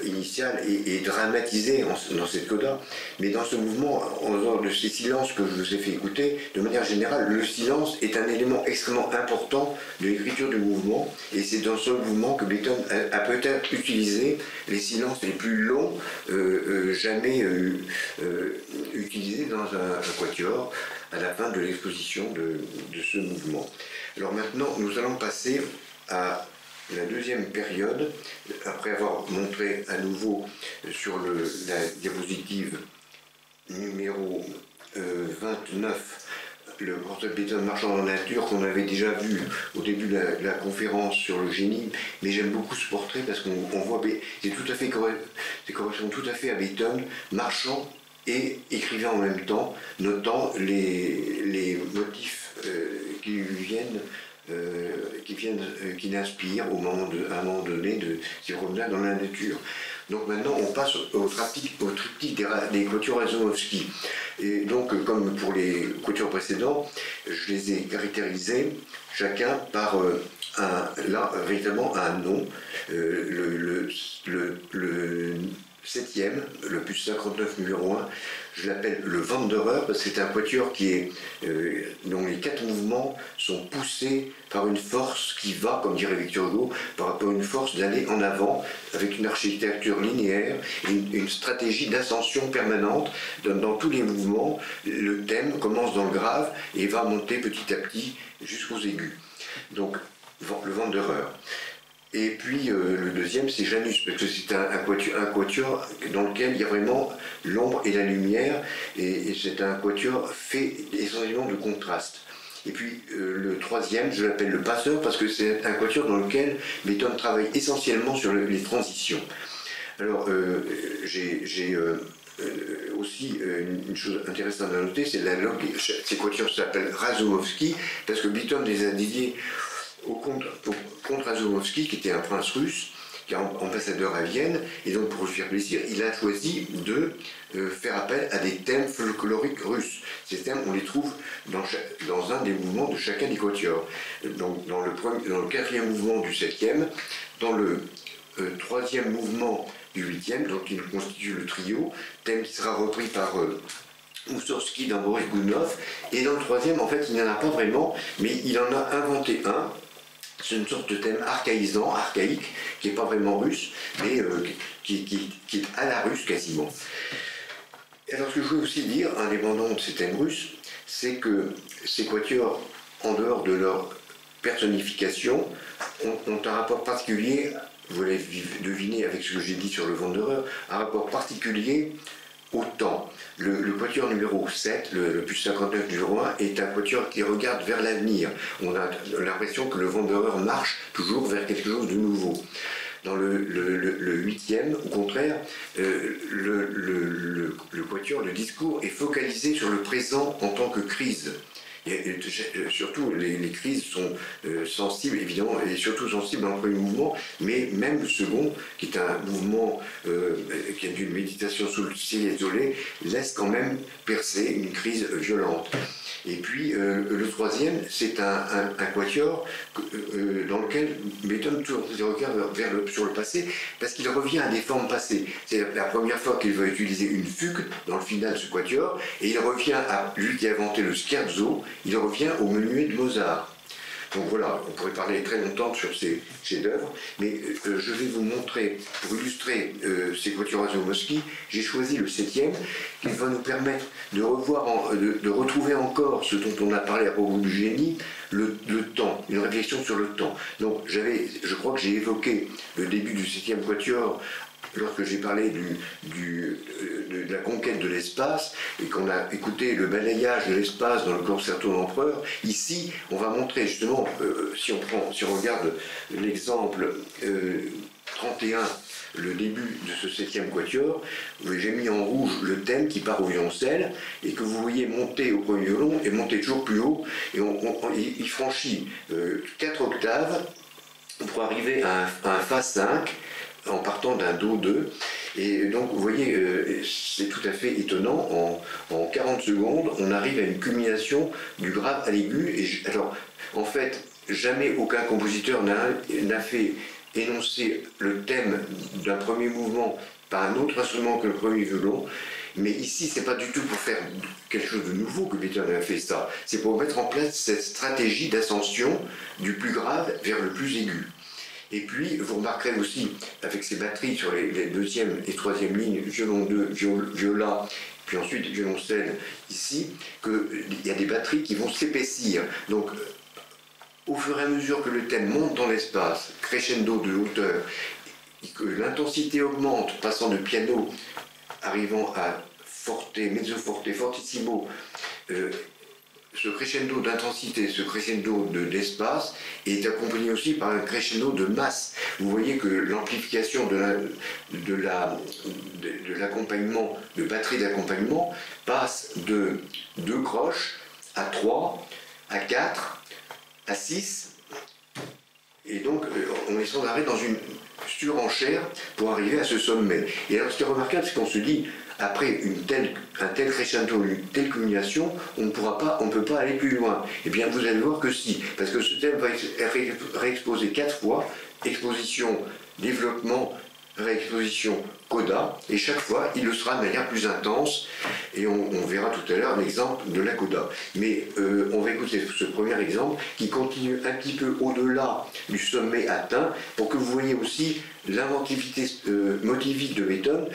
initial est dramatisé dans cette coda, mais dans ce mouvement, en dehors de ces silences que je vous ai fait écouter, de manière générale, le silence est un élément extrêmement important de l'écriture du mouvement, et c'est dans ce mouvement que Beethoven a peut-être utilisé les silences les plus longs jamais utilisés dans un quatuor à la fin de l'exposition de ce mouvement. Alors maintenant, nous allons passer à la deuxième période, après avoir montré à nouveau sur la diapositive numéro 29 le portrait de Beethoven marchant dans la nature qu'on avait déjà vu au début de la conférence sur le génie, mais j'aime beaucoup ce portrait parce qu'on voit, c'est correspond tout à fait à Beethoven marchant et écrivant en même temps, notant les motifs qui l'inspirent à un moment donné de ces promenades dans la nature. Donc maintenant on passe au triptyque des quatuors Razumovsky. Et donc comme pour les quatuors précédents, je les ai caractérisés chacun par véritablement un nom. Le septième, le plus 59 numéro 1, je l'appelle le Wanderer parce que c'est un quatuor dont les 4 mouvements sont poussés par une force qui va, comme dirait Victor Hugo, par rapport à une force d'aller en avant avec une architecture linéaire et une stratégie d'ascension permanente dans tous les mouvements. Le thème commence dans le grave et va monter petit à petit jusqu'aux aigus. Donc le Wanderer. Et puis le deuxième, c'est Janus, parce que c'est un quatuor dans lequel il y a vraiment l'ombre et la lumière, et c'est un quatuor fait essentiellement de contraste. Et puis le troisième, je l'appelle le Passeur, parce que c'est un quatuor dans lequel Beethoven travaille essentiellement sur les transitions. Alors, j'ai aussi une chose intéressante à noter, c'est la langue. Ces quatuors s'appellent Razumovsky, parce que Beethoven les a dédiés au comte Razumovsky, qui était un prince russe, qui est ambassadeur à Vienne, et donc pour lui faire plaisir, il a choisi de faire appel à des thèmes folkloriques russes. Ces thèmes, on les trouve dans un des mouvements de chacun des quatuors. Donc dans le quatrième mouvement du septième, dans le troisième mouvement du huitième, donc qui constitue le trio, thème qui sera repris par Moussorgsky dans Boris Gounod, et dans le troisième, en fait, il n'y en a pas vraiment, mais il en a inventé un. C'est une sorte de thème archaïsant, archaïque, qui n'est pas vraiment russe, mais qui est à la russe quasiment. Alors ce que je voulais aussi dire, indépendant de ces thèmes russes, c'est que ces quatuors, en dehors de leur personnification, ont un rapport particulier, vous l'avez deviné avec ce que j'ai dit sur le Wanderer, un rapport particulier au temps. Le quatuor numéro 7, le plus 59 du roi, est un quatuor qui regarde vers l'avenir. On a l'impression que le Wanderer marche toujours vers quelque chose de nouveau. Dans le huitième, au contraire, le quatuor, le discours est focalisé sur le présent en tant que crise. Et surtout, les crises sont sensibles, évidemment, et surtout sensibles dans le premier mouvement, mais même le second, qui est un mouvement qui est d'une méditation sous le ciel isolé, laisse quand même percer une crise violente. Et puis, le troisième, c'est un quatuor dans lequel Beethoven tourne ses regards sur le passé, parce qu'il revient à des formes passées. C'est la première fois qu'il va utiliser une fugue dans le final de ce quatuor, et il revient à lui qui a inventé le scherzo, il revient au menuet de Mozart. Donc voilà, on pourrait parler très longtemps sur ces chefs-d'œuvre, mais je vais vous montrer, pour illustrer ces quatuors Razumovsky, j'ai choisi le septième, qui va nous permettre de retrouver encore ce dont on a parlé à propos du génie, le temps, une réflexion sur le temps. Donc je crois que j'ai évoqué le début du septième quatuor lorsque j'ai parlé de la conquête de l'espace et qu'on a écouté le balayage de l'espace dans le concerto de l'empereur. Ici, on va montrer justement, si on regarde l'exemple 31, le début de ce septième quatuor, j'ai mis en rouge le thème qui part au violoncelle et que vous voyez monter au premier violon et monter toujours plus haut, et il franchit 4 octaves pour arriver à un Fa 5 en partant d'un Do 2. Et donc vous voyez, c'est tout à fait étonnant, en 40 secondes, on arrive à une culmination du grave à l'aigu. Alors, en fait, jamais aucun compositeur n'a fait énoncer le thème d'un premier mouvement par un autre instrument que le premier violon. Mais ici, c'est pas du tout pour faire quelque chose de nouveau que Beethoven a fait ça. C'est pour mettre en place cette stratégie d'ascension du plus grave vers le plus aigu. Et puis, vous remarquerez aussi, avec ces batteries sur les deuxième et troisième lignes, violon 2, viola, puis ensuite violoncelle ici, qu'il y a des batteries qui vont s'épaissir. Donc, au fur et à mesure que le thème monte dans l'espace, crescendo de hauteur, et que l'intensité augmente, passant de piano, arrivant à forte, mezzo forte, fortissimo, ce crescendo d'intensité, ce crescendo d'espace est accompagné aussi par un crescendo de masse. Vous voyez que l'amplification de l'accompagnement, de batterie d'accompagnement, passe de 2 croches à 3, à 4, à 6, et donc on est sans arrêt dans une surenchère pour arriver à ce sommet. Et alors ce qui est remarquable, c'est qu'on se dit, après un tel crescendo, une telle culmination, on ne peut pas aller plus loin. Eh bien vous allez voir que si, parce que ce thème va être réexposé 4 fois, exposition, développement, réexposition, coda, et chaque fois il le sera de manière plus intense, et on verra tout à l'heure un exemple de la coda. Mais on va écouter ce premier exemple qui continue un petit peu au-delà du sommet atteint, pour que vous voyez aussi l'inventivité motivique de Beethoven.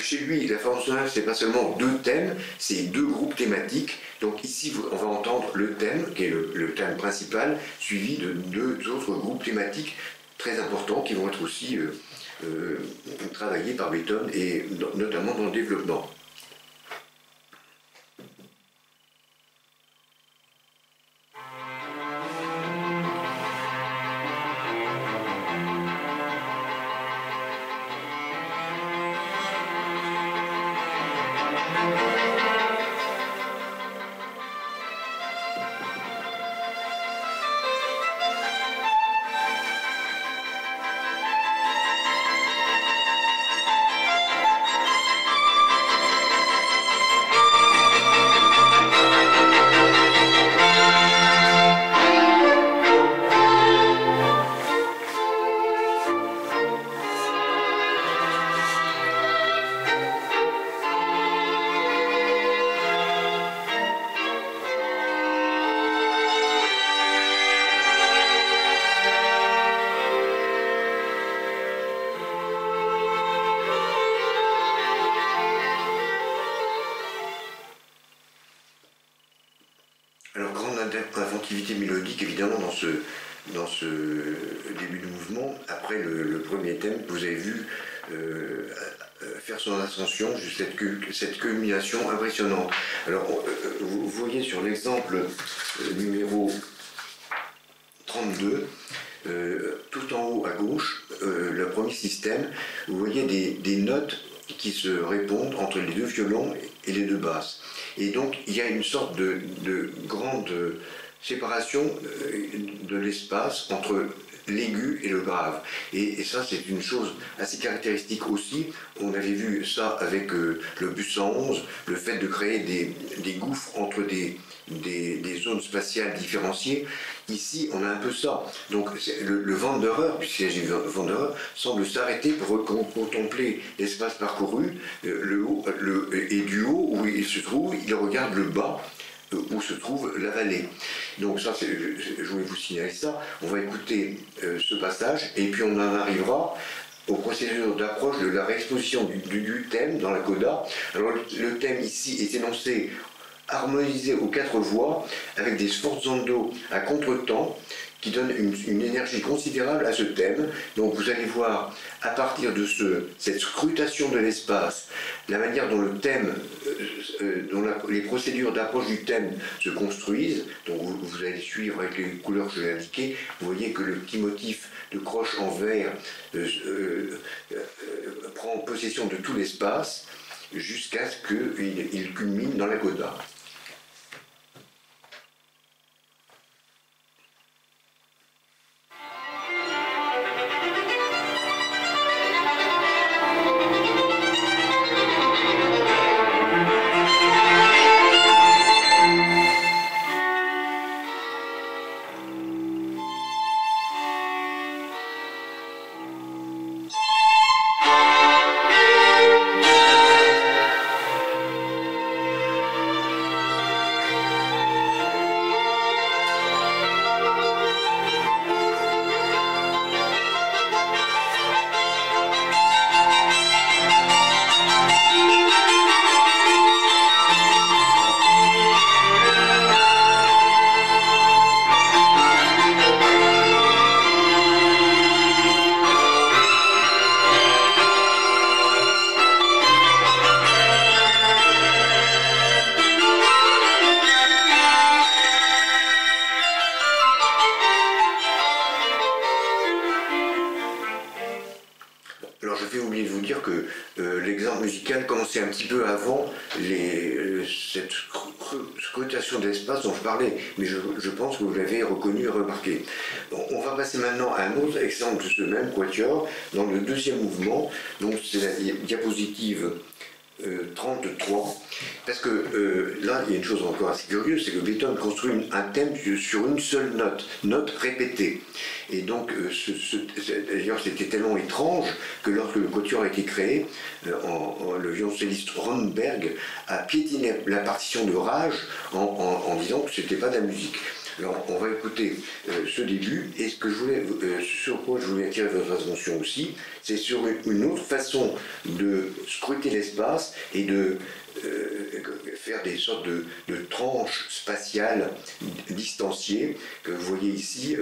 Chez lui, la forme sonore, c'est pas seulement 2 thèmes, c'est 2 groupes thématiques. Donc ici, on va entendre le thème, qui est le thème principal, suivi de 2 autres groupes thématiques très importants qui vont être aussi travaillés par Beethoven, et notamment dans le développement. Alors, grande inventivité mélodique, évidemment, dans ce début de mouvement. Après le premier thème, vous avez vu faire son ascension jusqu'à cette culmination impressionnante. Alors, vous voyez sur l'exemple numéro 32, tout en haut à gauche, le premier système, vous voyez des notes qui se répondent entre les 2 violons et les 2 basses. Et donc il y a une sorte de grande séparation de l'espace entre l'aigu et le grave. Et ça, c'est une chose assez caractéristique aussi. On avait vu ça avec le bus 111, le fait de créer des gouffres entre des zones spatiales différenciées. Ici, on a un peu ça. Donc le Wanderer, puisqu'il s'agit de Wanderer, semble s'arrêter pour contempler l'espace parcouru, et du haut où il se trouve, il regarde le bas, où se trouve la vallée. Donc ça, je voulais vous signaler ça. On va écouter ce passage, et puis on en arrivera aux procédures d'approche de la réexposition du thème dans la coda. Alors le thème ici est énoncé harmonisé aux 4 voix, avec des sforzando à contre-temps, qui donnent une énergie considérable à ce thème. Donc vous allez voir, à partir de cette scrutation de l'espace, la manière dont le thème, dont les procédures d'approche du thème se construisent. Donc vous allez suivre avec les couleurs que je vais indiquer. Vous voyez que le petit motif de croche en verre prend possession de tout l'espace, jusqu'à ce qu'il culmine dans la coda. fait oublier de vous dire que l'exemple musical commençait un petit peu avant cette scrutation d'espace dont je parlais, mais je pense que vous l'avez reconnu et remarqué. Bon, on va passer maintenant à un autre exemple de ce même quatuor, dans le deuxième mouvement, donc c'est la diapositive 33, parce que là, il y a une chose encore assez curieuse, c'est que Beethoven construit un thème sur une seule note répétée. Et donc, d'ailleurs, c'était tellement étrange que lorsque le quatuor a été créé, le violoncelliste Rönnberg a piétiné la partition de Rage en disant que ce n'était pas de la musique. Alors, on va écouter ce début, et sur quoi je voulais attirer votre attention aussi, c'est sur une autre façon de scruter l'espace et de faire des sortes de tranches spatiales distanciées, que vous voyez ici,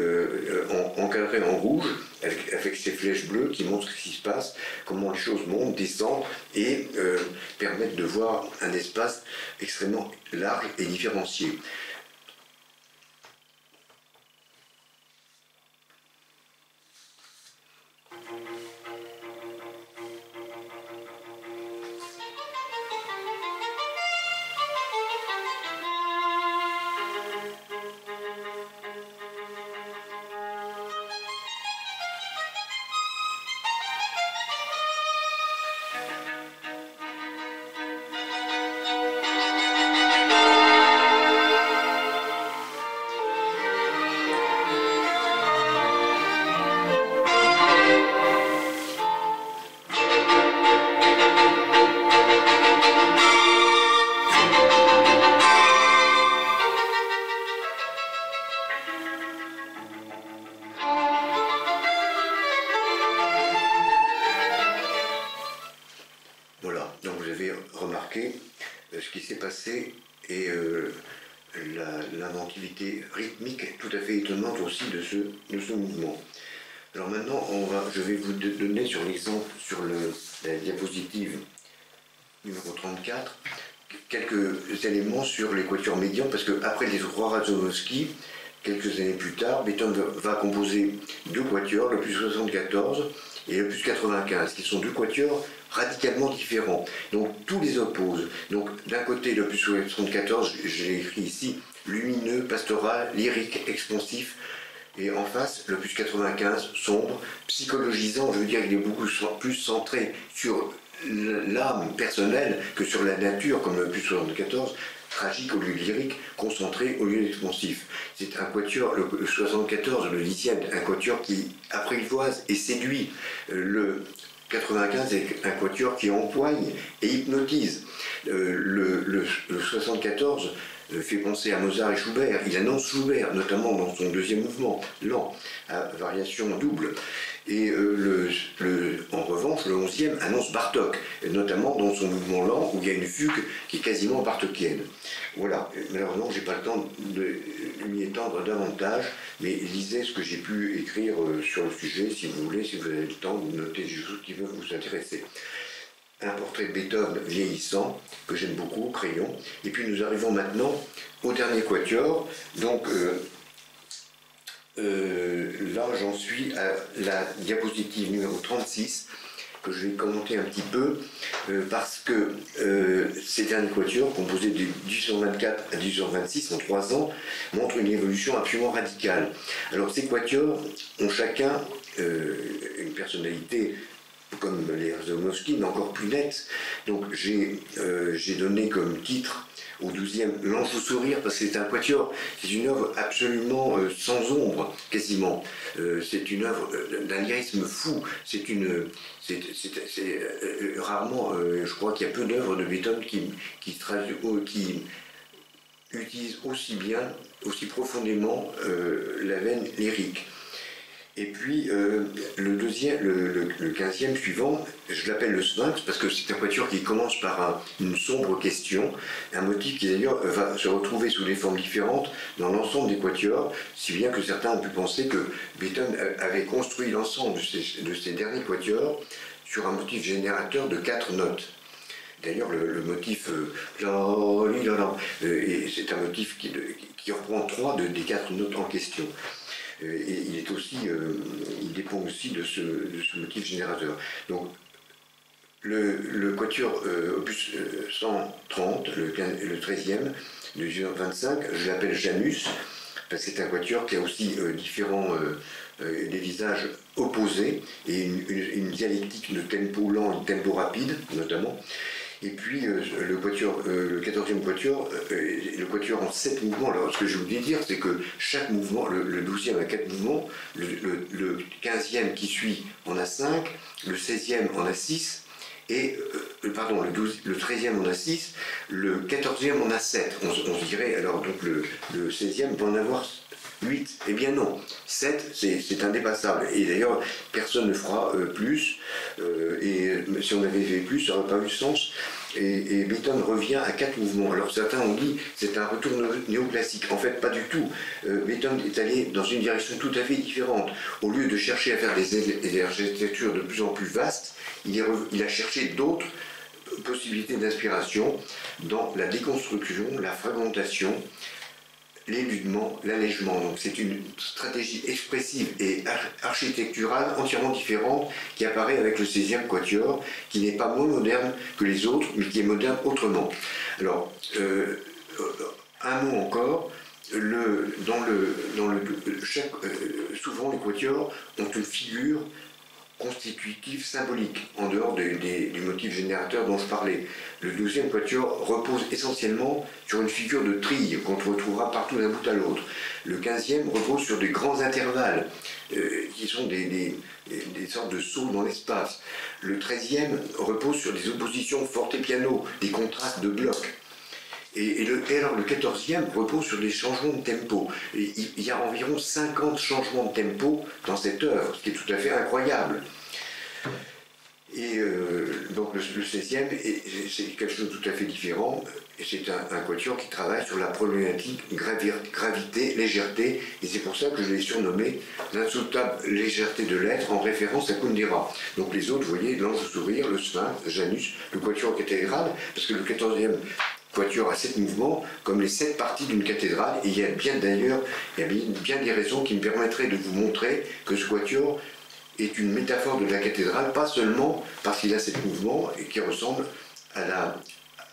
encadrées en rouge, avec ces flèches bleues qui montrent ce qui se passe, comment les choses montent, descendent, et permettent de voir un espace extrêmement large et différencié. Ce qui s'est passé et l'inventivité rythmique tout à fait étonnante aussi de ce mouvement. Alors maintenant, je vais vous donner sur l'exemple, sur la diapositive numéro 34, quelques éléments sur les quatuors médians, parce qu'après les trois Razumowski, quelques années plus tard, Beethoven va composer deux quatuors, le plus 74 et le plus 95, qui sont deux quatuors radicalement différents. Donc tous les opposent. Donc d'un côté, le plus 74, je l'ai écrit ici, lumineux, pastoral, lyrique, expansif, et en face, le plus 95, sombre, psychologisant, je veux dire, il est beaucoup plus centré sur l'âme personnelle que sur la nature, comme le plus 74, tragique au lieu de lyrique, concentré au lieu d'expansif. C'est un quatuor, le 74, le 10e, un quatuor qui apprivoise et séduit. Le 95 est un quatuor qui empoigne et hypnotise. Le 74 fait penser à Mozart et Schubert. Il annonce Schubert, notamment dans son deuxième mouvement, lent, à variation double. Et en revanche, le 11e annonce Bartók, notamment dans son mouvement lent, où il y a une fugue qui est quasiment bartokienne. Voilà, malheureusement, je n'ai pas le temps de m'y étendre davantage, mais lisez ce que j'ai pu écrire sur le sujet, si vous voulez, si vous avez le temps de noter des choses qui peuvent vous intéresser. Un portrait de Beethoven vieillissant, que j'aime beaucoup, au crayon. Et puis nous arrivons maintenant au dernier quatuor. Donc là, j'en suis à la diapositive numéro 36, que je vais commenter un petit peu, parce que ces derniers quatuors, composés de 1824 à 1826, en 3 ans, montrent une évolution absolument radicale. Alors ces quatuors ont chacun une personnalité comme les Razumowski, mais encore plus nette. Donc j'ai donné comme titre au 12e L'Ange au sourire, parce que c'est un quatuor, c'est une œuvre absolument sans ombre, quasiment. C'est une œuvre d'un lyrisme fou. C'est rarement, je crois qu'il y a peu d'œuvres de Beethoven qui utilisent aussi bien, aussi profondément la veine lyrique. Et puis le 15e suivant, je l'appelle le Sphinx parce que c'est un quatuor qui commence par une sombre question, un motif qui d'ailleurs va se retrouver sous des formes différentes dans l'ensemble des quatuors, si bien que certains ont pu penser que Beethoven avait construit l'ensemble de ces derniers quatuors sur un motif générateur de 4 notes. D'ailleurs, le motif c'est un motif qui reprend 3 des 4 notes en question. Et il dépend aussi de ce motif générateur. Donc, le quatuor opus 130, le 13e, de 1825, je l'appelle Janus, parce que c'est un quatuor qui a aussi des visages opposés, et une dialectique de tempo lent et de tempo rapide, notamment. Et puis le 14e quatuor, le quatuor en 7 mouvements. Alors ce que je voulais dire, c'est que chaque mouvement, le 12e a 4 mouvements, le 15e qui suit en a 5, le 16e en a 6, et pardon, le 13e en a 6, le 14e en a 7. On se dirait, alors donc le 16e va en avoir 8. Eh bien non, 7 c'est indépassable. Et d'ailleurs, personne ne fera plus. Et si on avait fait plus, ça n'aurait pas eu de sens. Et Beethoven revient à 4 mouvements. Alors certains ont dit c'est un retour néoclassique. En fait, pas du tout. Beethoven est allé dans une direction tout à fait différente. Au lieu de chercher à faire des architectures de plus en plus vastes, il a cherché d'autres possibilités d'inspiration dans la déconstruction, la fragmentation, l'éludement, l'allègement. Donc c'est une stratégie expressive et architecturale entièrement différente qui apparaît avec le 16e quatuor, qui n'est pas moins moderne que les autres, mais qui est moderne autrement. Alors, un mot encore, souvent les quatuors ont une figure constitutive symbolique, en dehors du motif générateur dont je parlais. Le 12e quatuor repose essentiellement sur une figure de trille qu'on retrouvera partout d'un bout à l'autre. Le 15e repose sur des grands intervalles, qui sont des sortes de sauts dans l'espace. Le 13e repose sur des oppositions forte et piano, des contrastes de blocs. Et alors le 14e repose sur des changements de tempo. Il y a environ 50 changements de tempo dans cette œuvre, ce qui est tout à fait incroyable. Et donc le 16e, c'est quelque chose de tout à fait différent. C'est un quatuor qui travaille sur la problématique gravité, légèreté, et c'est pour ça que je l'ai surnommé l'insoutenable légèreté de l'être, en référence à Kundera. Donc les autres, vous voyez, l'ange au sourire, le sphinx, Janus, le quatuor cathédrale, parce que le 14e quatuor a 7 mouvements, comme les 7 parties d'une cathédrale, et il y a bien des raisons qui me permettraient de vous montrer que ce quatuor est une métaphore de la cathédrale, pas seulement parce qu'il a 7 mouvements et qui ressemble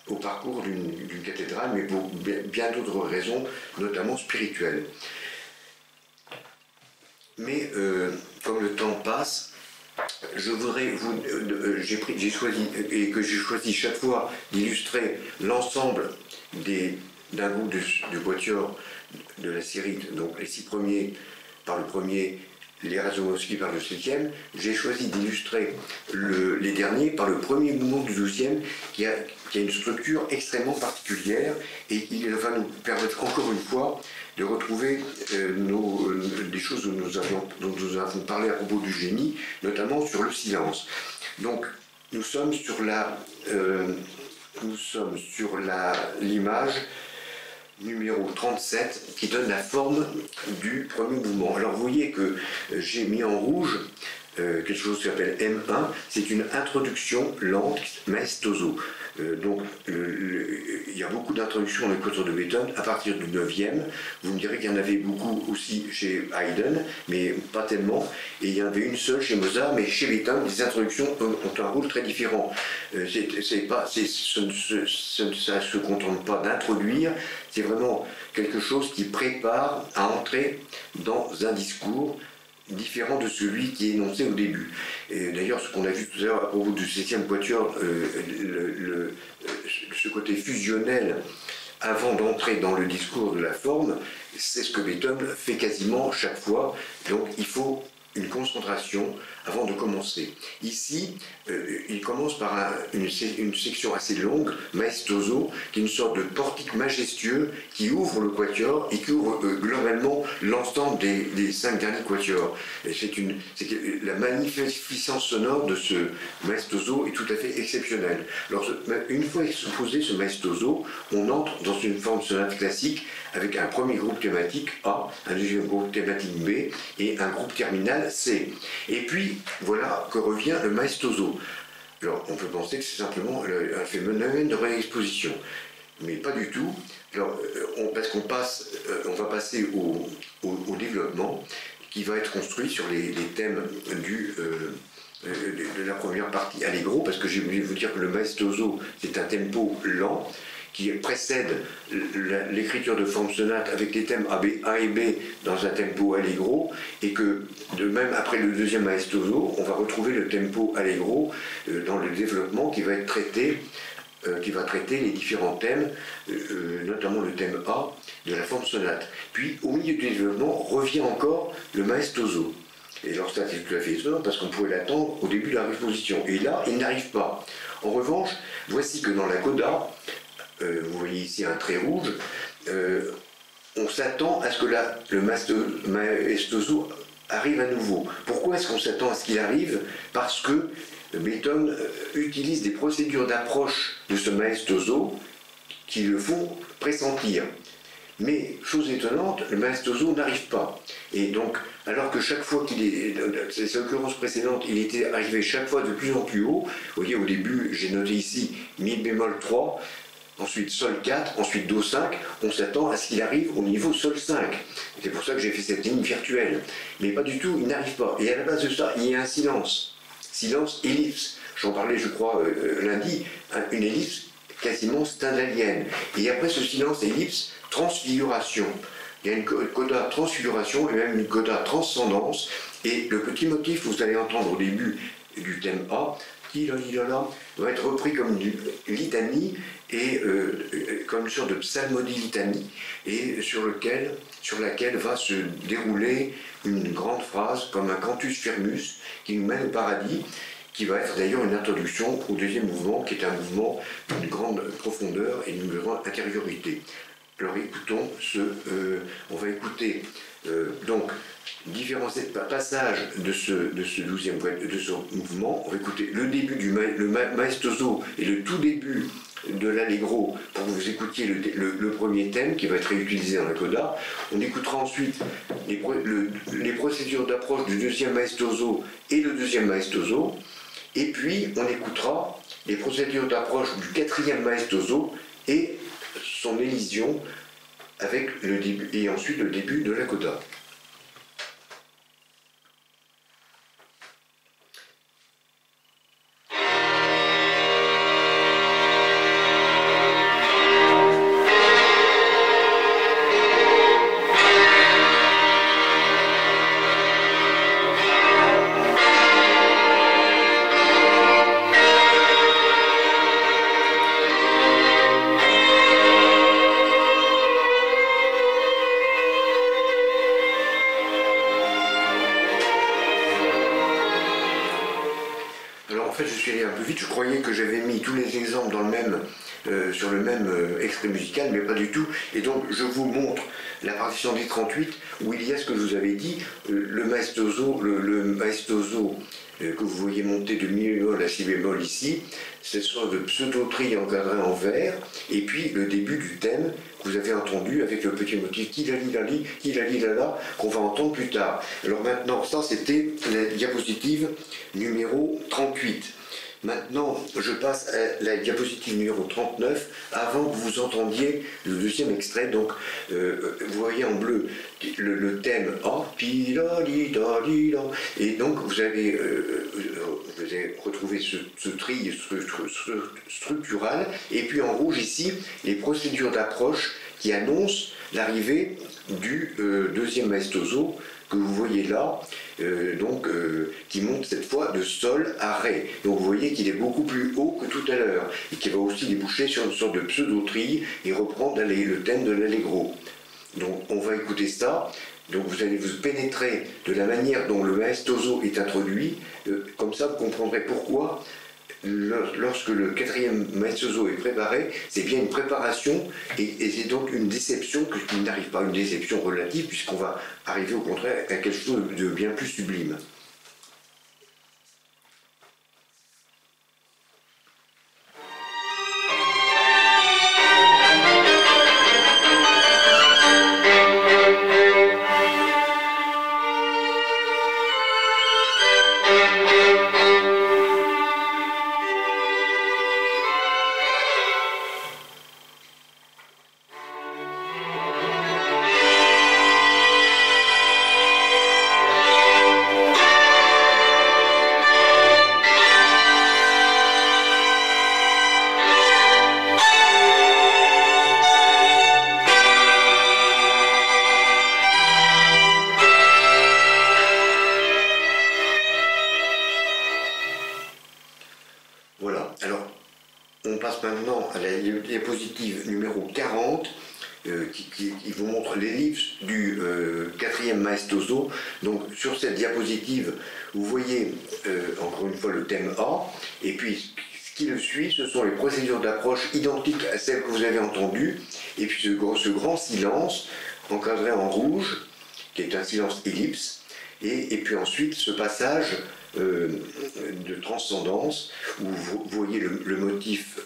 au parcours d'une cathédrale, mais pour bien d'autres raisons, notamment spirituelles. Mais comme le temps passe, je voudrais j'ai choisi chaque fois d'illustrer l'ensemble d'un groupe de quatuors de la série, donc les 6 premiers par le premier, les Razumowski par le 7e. J'ai choisi d'illustrer les derniers par le premier mouvement du 12e qui a une structure extrêmement particulière, et il va nous permettre encore une fois de retrouver des choses dont nous avons parlé à propos du génie, notamment sur le silence. Donc nous sommes sur l'image numéro 37 qui donne la forme du premier mouvement. Alors vous voyez que j'ai mis en rouge quelque chose qui s'appelle M1, c'est une introduction lente, maestoso. Donc il y a beaucoup d'introductions dans les quatuors de Beethoven à partir du 9e. Vous me direz qu'il y en avait beaucoup aussi chez Haydn, mais pas tellement. Et il y en avait une seule chez Mozart, mais chez Beethoven, les introductions ont un rôle très différent. Ça ne se contente pas d'introduire, c'est vraiment quelque chose qui prépare à entrer dans un discours différent de celui qui est énoncé au début. D'ailleurs, ce qu'on a vu tout à l'heure à propos du 7e quatuor, ce côté fusionnel avant d'entrer dans le discours de la forme, c'est ce que Beethoven fait quasiment chaque fois. Donc il faut une concentration avant de commencer. Ici, il commence par une section assez longue, maestoso, qui est une sorte de portique majestueux qui ouvre le quatuor et qui ouvre globalement l'ensemble des 5 derniers quatuors. La magnificence sonore de ce maestoso est tout à fait exceptionnelle. Alors, une fois exposé ce maestoso, on entre dans une forme sonate classique avec un premier groupe thématique A, un deuxième groupe thématique B et un groupe terminal C. Et puis, voilà que revient le maestoso. Alors, on peut penser que c'est simplement un phénomène de réexposition, mais pas du tout. Alors, parce qu'on va passer au développement qui va être construit sur les thèmes de la première partie allegro, parce que j'ai oublié de vous dire que le maestoso, c'est un tempo lent qui précède l'écriture de forme sonate avec les thèmes A et B dans un tempo allegro, et que de même après le deuxième maestoso, on va retrouver le tempo allegro dans le développement qui va être traité, qui va traiter les différents thèmes, notamment le thème A de la forme sonate. Puis au milieu du développement revient encore le maestoso. Et alors ça c'est tout à fait étonnant parce qu'on pouvait l'attendre au début de la exposition. Et là, il n'arrive pas. En revanche, voici que dans la coda, vous voyez ici un trait rouge, on s'attend à ce que le maestoso arrive à nouveau. Pourquoi est-ce qu'on s'attend à ce qu'il arrive? Parce que Beethoven utilise des procédures d'approche de ce maestoso qui le font pressentir. Mais, chose étonnante, le maestoso n'arrive pas. Et donc, alors que chaque fois qu'il est, ces occurrences précédentes, il était arrivé chaque fois de plus en plus haut, vous voyez au début, j'ai noté ici mi bémol 3, ensuite sol 4, ensuite do 5, on s'attend à ce qu'il arrive au niveau sol 5. C'est pour ça que j'ai fait cette ligne virtuelle. Mais pas du tout, il n'arrive pas. Et à la base de ça, il y a un silence. Silence, ellipse. J'en parlais, je crois, lundi, une ellipse quasiment stendhalienne. Et après ce silence, ellipse, transfiguration. Il y a une coda transfiguration et même une coda transcendance. Et le petit motif que vous allez entendre au début du thème A, va être repris comme une litanie et comme une sorte de psalmodie litanie, et sur laquelle va se dérouler une grande phrase comme un cantus firmus qui nous mène au paradis, qui va être d'ailleurs une introduction au deuxième mouvement, qui est un mouvement d'une grande profondeur et d'une grande intériorité. Alors écoutons on va écouter donc différents passages de ce mouvement. On va écouter le début le maestoso et le tout début de l'allegro pour que vous écoutiez le premier thème qui va être réutilisé dans la coda. On écoutera ensuite les procédures d'approche du deuxième maestoso et le deuxième maestoso. Et puis on écoutera les procédures d'approche du quatrième maestoso et son élision avec le début, et ensuite le début de la coda. Je croyais que j'avais mis tous les exemples dans sur le même extrait musical, mais pas du tout. Et donc, je vous montre la partition des 38, où il y a ce que je vous avais dit, le maestoso que vous voyez monter de mi bémol à si bémol ici, cette sorte de pseudo-tri encadré en vert, et puis le début du thème que vous avez entendu avec le petit motif kilali lala qu'on va entendre plus tard. Alors maintenant, ça c'était la diapositive numéro 38. Maintenant, je passe à la diapositive numéro 39, avant que vous entendiez le deuxième extrait. Donc, vous voyez en bleu le thème A, et donc vous allez retrouver ce tri structural, et puis en rouge ici, les procédures d'approche qui annoncent l'arrivée du deuxième maestoso que vous voyez là, qui monte cette fois de sol à ré. Donc vous voyez qu'il est beaucoup plus haut que tout à l'heure, et qui va aussi déboucher sur une sorte de pseudo-tri et reprendre le thème de l'allegro. Donc on va écouter ça. Donc vous allez vous pénétrer de la manière dont le maestoso est introduit, comme ça vous comprendrez pourquoi lorsque le quatrième maestoso est préparé, c'est bien une préparation et c'est donc une déception qui n'arrive pas, une déception relative, puisqu'on va arriver au contraire à quelque chose de bien plus sublime. on passe maintenant à la diapositive numéro 40, qui vous montre l'ellipse du 4e maestoso. Donc sur cette diapositive, vous voyez encore une fois le thème A, et puis ce qui le suit, ce sont les procédures d'approche identiques à celles que vous avez entendues, et puis ce grand silence encadré en rouge, qui est un silence ellipse, et puis ensuite ce passage de transcendance, où vous voyez le motif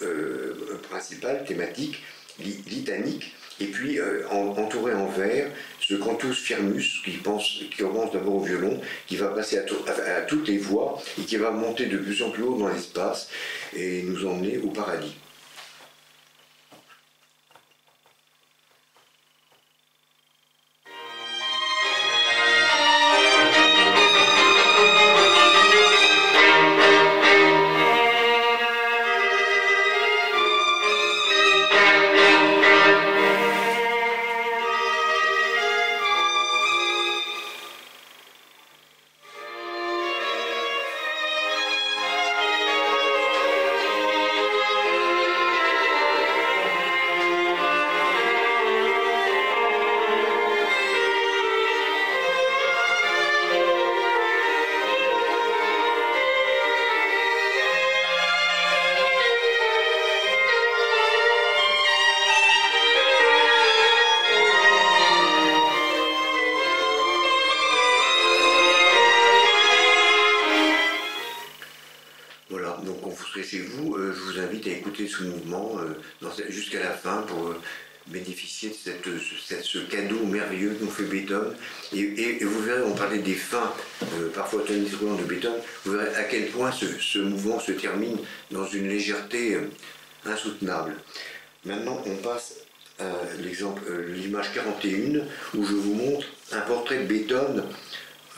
principal, thématique, litanique, et puis entouré en vert, ce cantus firmus qui commence d'abord au violon, qui va passer à toutes les voix, et qui va monter de plus en plus haut dans l'espace, et nous emmener au paradis. Chez vous, je vous invite à écouter ce mouvement jusqu'à la fin pour bénéficier de ce cadeau merveilleux que nous fait Beethoven. Et vous verrez, on parlait des fins, parfois tonitruantes de Beethoven, vous verrez à quel point ce mouvement se termine dans une légèreté insoutenable. Maintenant, on passe à l'image 41, où je vous montre un portrait de Beethoven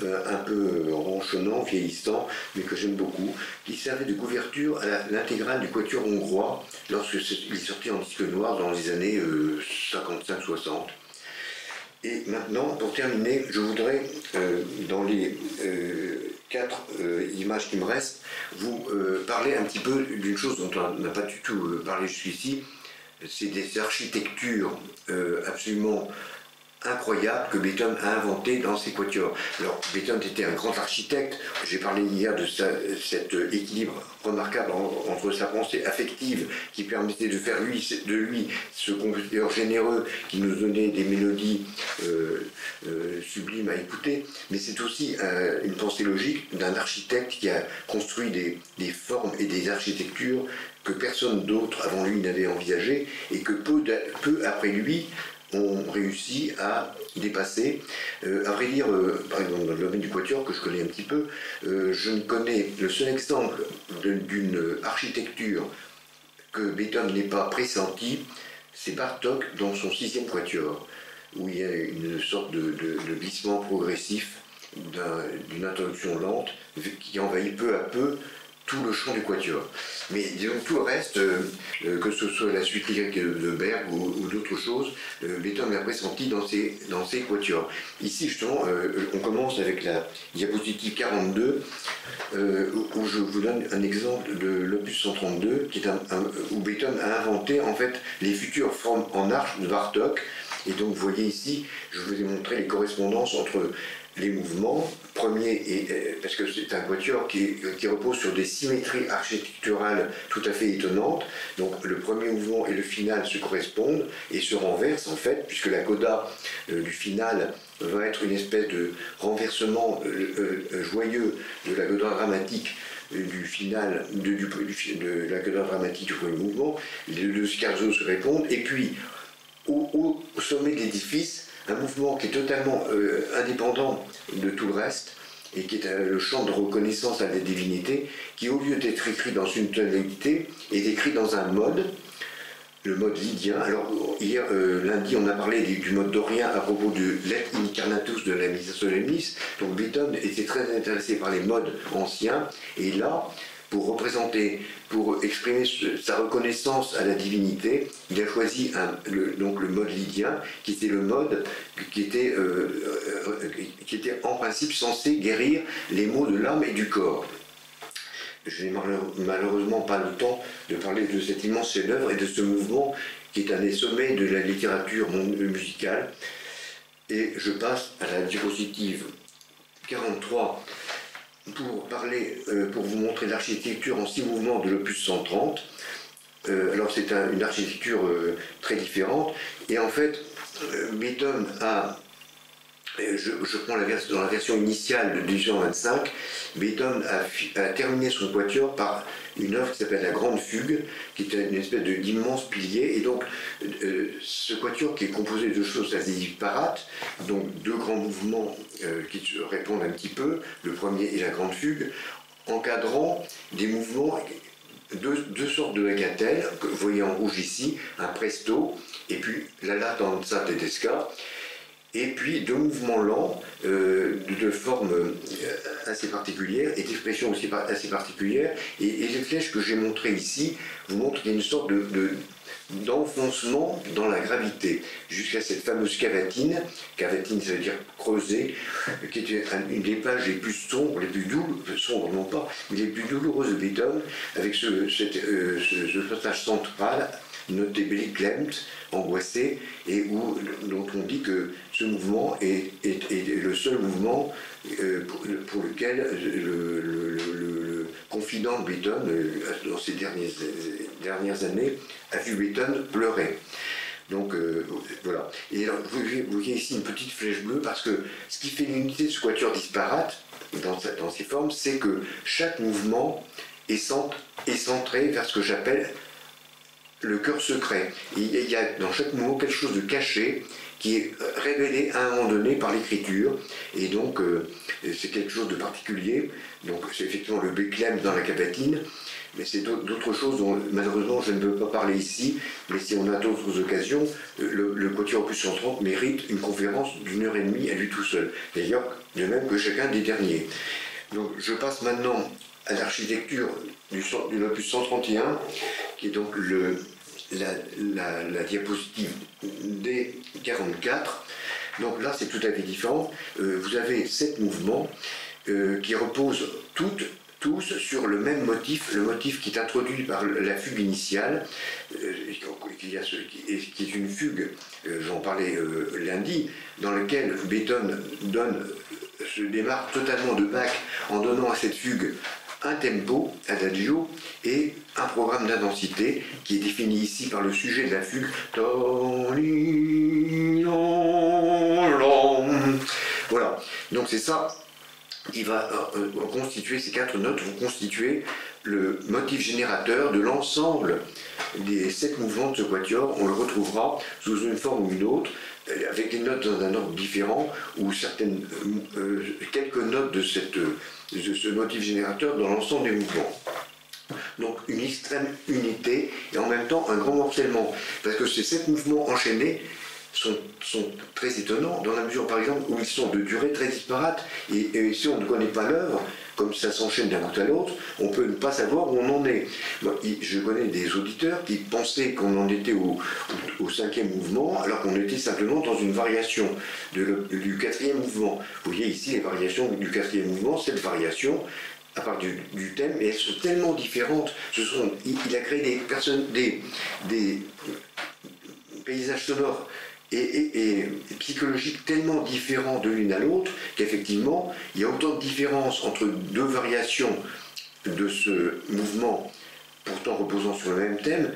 un peu ronchonnant, vieillissant, mais que j'aime beaucoup, qui servait de couverture à l'intégrale du Quatuor hongrois lorsqu'il est sorti en disque noir dans les années 55-60. Et maintenant, pour terminer, je voudrais, dans les 4 images qui me restent, vous parler un petit peu d'une chose dont on n'a pas du tout parlé jusqu'ici. C'est des architectures absolument incroyable que Beethoven a inventé dans ses quatuors. Alors, Beethoven était un grand architecte. J'ai parlé hier de cet équilibre remarquable entre sa pensée affective qui permettait de faire de lui ce compositeur généreux qui nous donnait des mélodies sublimes à écouter, mais c'est aussi une pensée logique d'un architecte qui a construit des formes et des architectures que personne d'autre avant lui n'avait envisagées et que peu après lui ont réussi à dépasser. À vrai dire, par exemple dans le domaine du quatuor que je connais un petit peu, je ne connais le seul exemple d'une architecture que Beethoven n'ait pas pressentie, c'est Bartók dans son 6e quatuor, où il y a une sorte de glissement progressif d'une introduction lente qui envahit peu à peu tout le champ du quatuor. Mais disons tout le reste, que ce soit la suite lyrique de Berg ou d'autres choses, Beethoven l'a pressenti dans ses quatuors. Ici justement, on commence avec la diapositive 42, où je vous donne un exemple de l'opus 132, qui est où Beethoven a inventé en fait les futures formes en arche de Bartók. Et donc vous voyez ici, je vous ai montré les correspondances entre les mouvements, parce que c'est un quatuor qui repose sur des symétries architecturales tout à fait étonnantes. Donc le premier mouvement et le final se correspondent et se renversent en fait, puisque la coda du final va être une espèce de renversement joyeux de la coda dramatique du final, de la coda dramatique du premier mouvement. Les deux scherzo se répondent, et puis au sommet de l'édifice, un mouvement qui est totalement indépendant de tout le reste, et qui est le chant de reconnaissance à la divinité, qui au lieu d'être écrit dans une tonalité, est écrit dans un mode, le mode lydien. Alors hier, lundi, on a parlé du mode dorien à propos de Let Incarnatus de la Missa Solemnis. Donc Beethoven était très intéressé par les modes anciens, et là, pour exprimer sa reconnaissance à la divinité, il a choisi donc le mode lydien, qui était le mode qui était en principe censé guérir les maux de l'âme et du corps. je n'ai malheureusement pas le temps de parler de cet immense chef-d'œuvre et de ce mouvement qui est un des sommets de la littérature musicale. Et je passe à la diapositive 43 pour vous montrer l'architecture en 6 mouvements de l'opus 130. Alors c'est une architecture très différente. Et en fait, Beethoven a... Je prends dans la version initiale de 1825, Beethoven a terminé son quatuor par une œuvre qui s'appelle la Grande Fugue, qui est une espèce d'immense pilier. Et donc, ce quatuor qui est composé de choses assez disparates, donc 2 grands mouvements qui se répondent un petit peu, le premier est la Grande Fugue, encadrant des mouvements, deux sortes de bagatelles, que vous voyez en rouge ici, un presto, et puis la latenza tedesca. Et puis 2 mouvements lents de forme assez particulière et d'expression aussi assez particulière. Et les flèches que j'ai montrées ici vous montrent qu'il y a une sorte d'enfoncement dans la gravité, jusqu'à cette fameuse cavatine. Cavatine, ça veut dire creuser, qui est une des pages les plus sombres, les plus douloureuses, sombres non pas, mais les plus douloureuses de Beethoven, avec ce passage central, noté beklemmt, angoissé, et dont on dit que ce mouvement est le seul mouvement pour lequel le confident de Beethoven, dans ces dernières années, a vu Beethoven pleurer. Donc voilà. Et alors, vous voyez ici une petite flèche bleue, parce que ce qui fait l'unité de ce quatuor disparate, dans ses formes, c'est que chaque mouvement est centré vers ce que j'appelle le cœur secret. Il y a dans chaque mouvement quelque chose de caché qui est révélé à un moment donné par l'écriture, et donc c'est quelque chose de particulier. Donc c'est effectivement le beklemmt dans la cavatine, mais c'est d'autres choses dont malheureusement je ne peux pas parler ici, mais si on a d'autres occasions, le quatuor opus 130 mérite une conférence d'1h30 à lui tout seul, d'ailleurs de même que chacun des derniers. Donc je passe maintenant à l'architecture de l'opus 131, qui est donc la diapositive D44. Donc là, c'est tout à fait différent. Vous avez 7 mouvements qui reposent tous sur le même motif, le motif qui est introduit par la fugue initiale, qui est une fugue, j'en parlais lundi, dans laquelle Beethoven se démarre totalement de Bach en donnant à cette fugue un tempo, adagio, et un programme d'intensité qui est défini ici par le sujet de la fugue. Voilà, donc c'est ça qui va constituer, ces 4 notes vont constituer le motif générateur de l'ensemble des 7 mouvements de ce quatuor. On le retrouvera sous une forme ou une autre, avec des notes dans un ordre différent, ou quelques notes de ce motif générateur dans l'ensemble des mouvements. Donc une extrême unité et en même temps un grand morcellement, parce que ces 7 mouvements enchaînés sont très étonnants, dans la mesure par exemple où ils sont de durée très disparate, et si on ne connaît pas l'œuvre, comme ça s'enchaîne d'un bout à l'autre, on peut ne pas savoir où on en est. Je connais des auditeurs qui pensaient qu'on en était au 5e mouvement, alors qu'on était simplement dans une variation du 4e mouvement. Vous voyez ici les variations du 4e mouvement, cette variation à part du thème, mais elles sont tellement différentes. Il a créé des paysages sonores et psychologiques tellement différents de l'une à l'autre qu'effectivement, il y a autant de différences entre 2 variations de ce mouvement, pourtant reposant sur le même thème.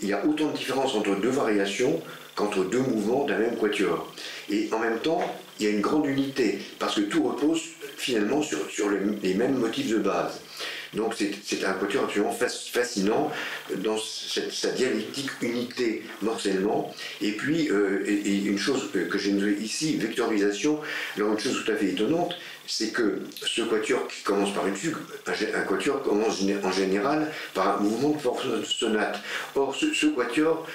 Il y a autant de différences entre 2 variations qu'entre 2 mouvements d'un même quatuor. Et en même temps, il y a une grande unité, parce que tout repose finalement sur les mêmes motifs de base. Donc c'est un quatuor absolument fascinant dans sa dialectique, unité, morcellement. Et puis, et une chose que j'ai notée ici, vectorisation, alors une chose tout à fait étonnante, c'est que ce quatuor qui commence par une fugue, un quatuor commence en général par un mouvement de forme sonate. Or, ce quatuor,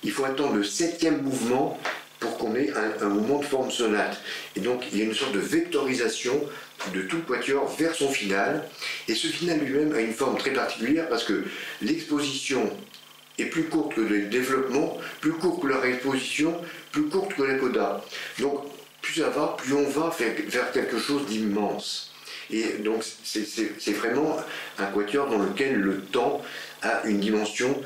il faut attendre le 7e mouvement pour qu'on ait un mouvement de forme sonate. Et donc, il y a une sorte de vectorisation de tout le quatuor vers son final, et ce final lui-même a une forme très particulière parce que l'exposition est plus courte que le développement, plus courte que leur exposition, plus courte que la coda. Donc plus ça va, plus on va vers quelque chose d'immense. Et donc c'est vraiment un quatuor dans lequel le temps a une dimension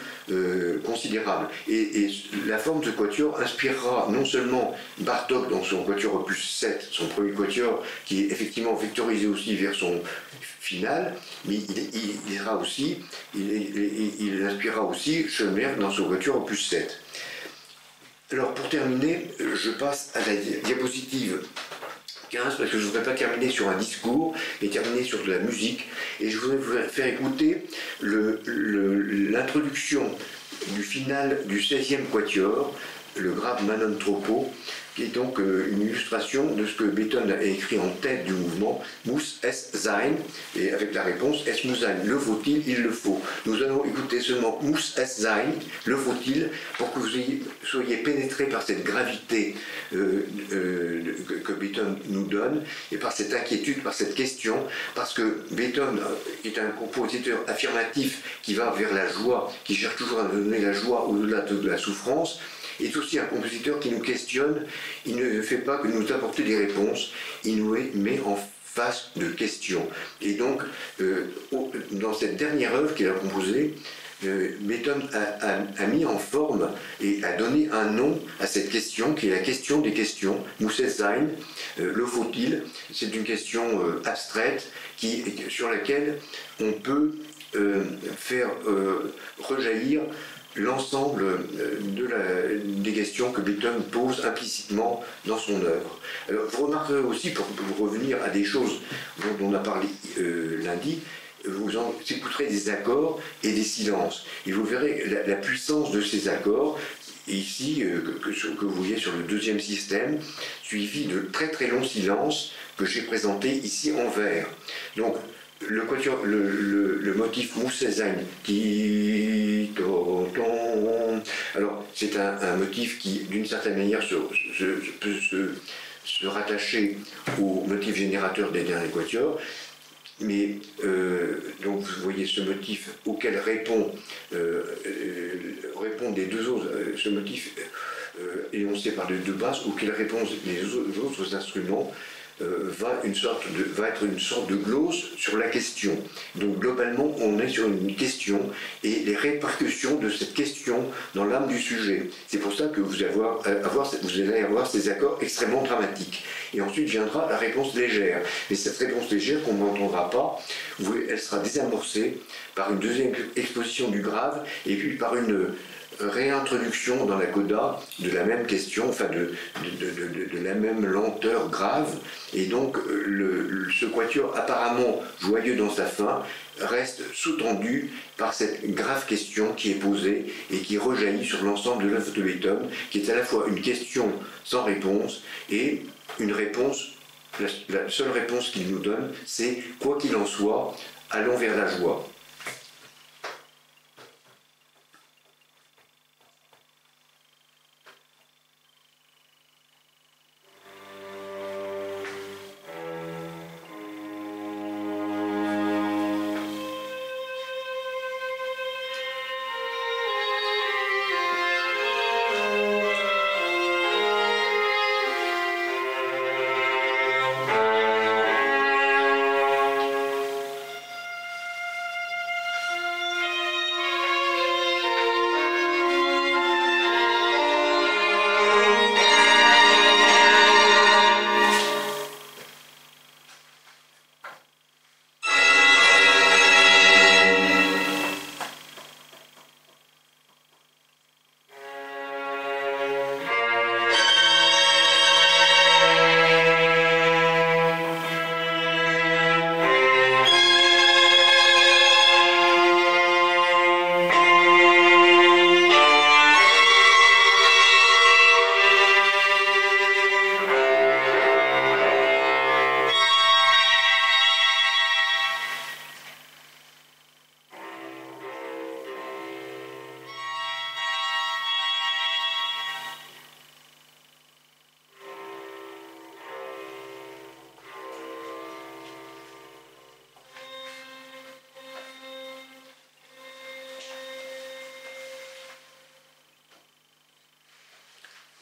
considérable. Et la forme de ce quatuor inspirera non seulement Bartók dans son quatuor opus 7, son premier quatuor, qui est effectivement vectorisé aussi vers son final, mais il inspirera aussi Schoenberg dans son quatuor opus 7. Alors pour terminer, je passe à la diapositive 15, parce que je ne voudrais pas terminer sur un discours, mais terminer sur de la musique. Et je voudrais vous faire écouter l'introduction du final du 16e quatuor, le grave Manon Troppo, qui est donc une illustration de ce que Beethoven a écrit en tête du mouvement, Muss es sein, et avec la réponse, es muss sein, le faut-il, il le faut. Nous allons écouter seulement Muss es sein, le faut-il, pour que vous soyez pénétrés par cette gravité que Beethoven nous donne, et par cette inquiétude, par cette question, parce que Beethoven est un compositeur affirmatif qui va vers la joie, qui cherche toujours à donner la joie au-delà de la souffrance, est aussi un compositeur qui nous questionne. Il ne fait pas que nous apporter des réponses, il nous met en face de questions. Et donc, dans cette dernière œuvre qu'il a composée, Beethoven a mis en forme et a donné un nom à cette question qui est la question des questions, Muss es sein, le faut-il. C'est une question abstraite sur laquelle on peut faire rejaillir l'ensemble des questions que Beethoven pose implicitement dans son œuvre. Alors, vous remarquerez aussi, pour revenir à des choses dont on a parlé lundi, vous écouterez des accords et des silences. Et vous verrez la puissance de ces accords, ici, que vous voyez sur le deuxième système, suivi de très très longs silences que j'ai présentés ici en vert. Donc, le motif Muss es sein, alors c'est un motif qui d'une certaine manière peut se rattacher au motif générateur des derniers quatuors, mais donc vous voyez ce motif auquel répond des deux autres, ce motif énoncé par les deux basses, auquel répondent les autres instruments, va être une sorte de glose sur la question. Donc globalement, on est sur une question et les répercussions de cette question dans l'âme du sujet. C'est pour ça que vous allez avoir ces accords extrêmement dramatiques. Et ensuite viendra la réponse légère. Mais cette réponse légère qu'on n'entendra pas, elle sera désamorcée par une deuxième exposition du grave et puis par une réintroduction dans la coda de la même question, enfin de la même lenteur grave, et donc ce quatuor apparemment joyeux dans sa fin reste sous-tendu par cette grave question qui est posée et qui rejaillit sur l'ensemble de l'œuvre de Beethoven, qui est à la fois une question sans réponse et une réponse. La seule réponse qu'il nous donne, c'est quoi qu'il en soit, allons vers la joie.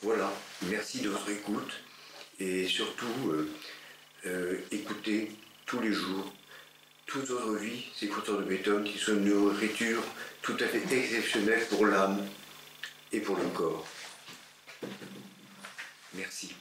Voilà, merci de votre écoute et surtout écoutez tous les jours. Toute notre vie, ces courteurs de béton qui sont une nourriture tout à fait exceptionnelle pour l'âme et pour le corps. Merci.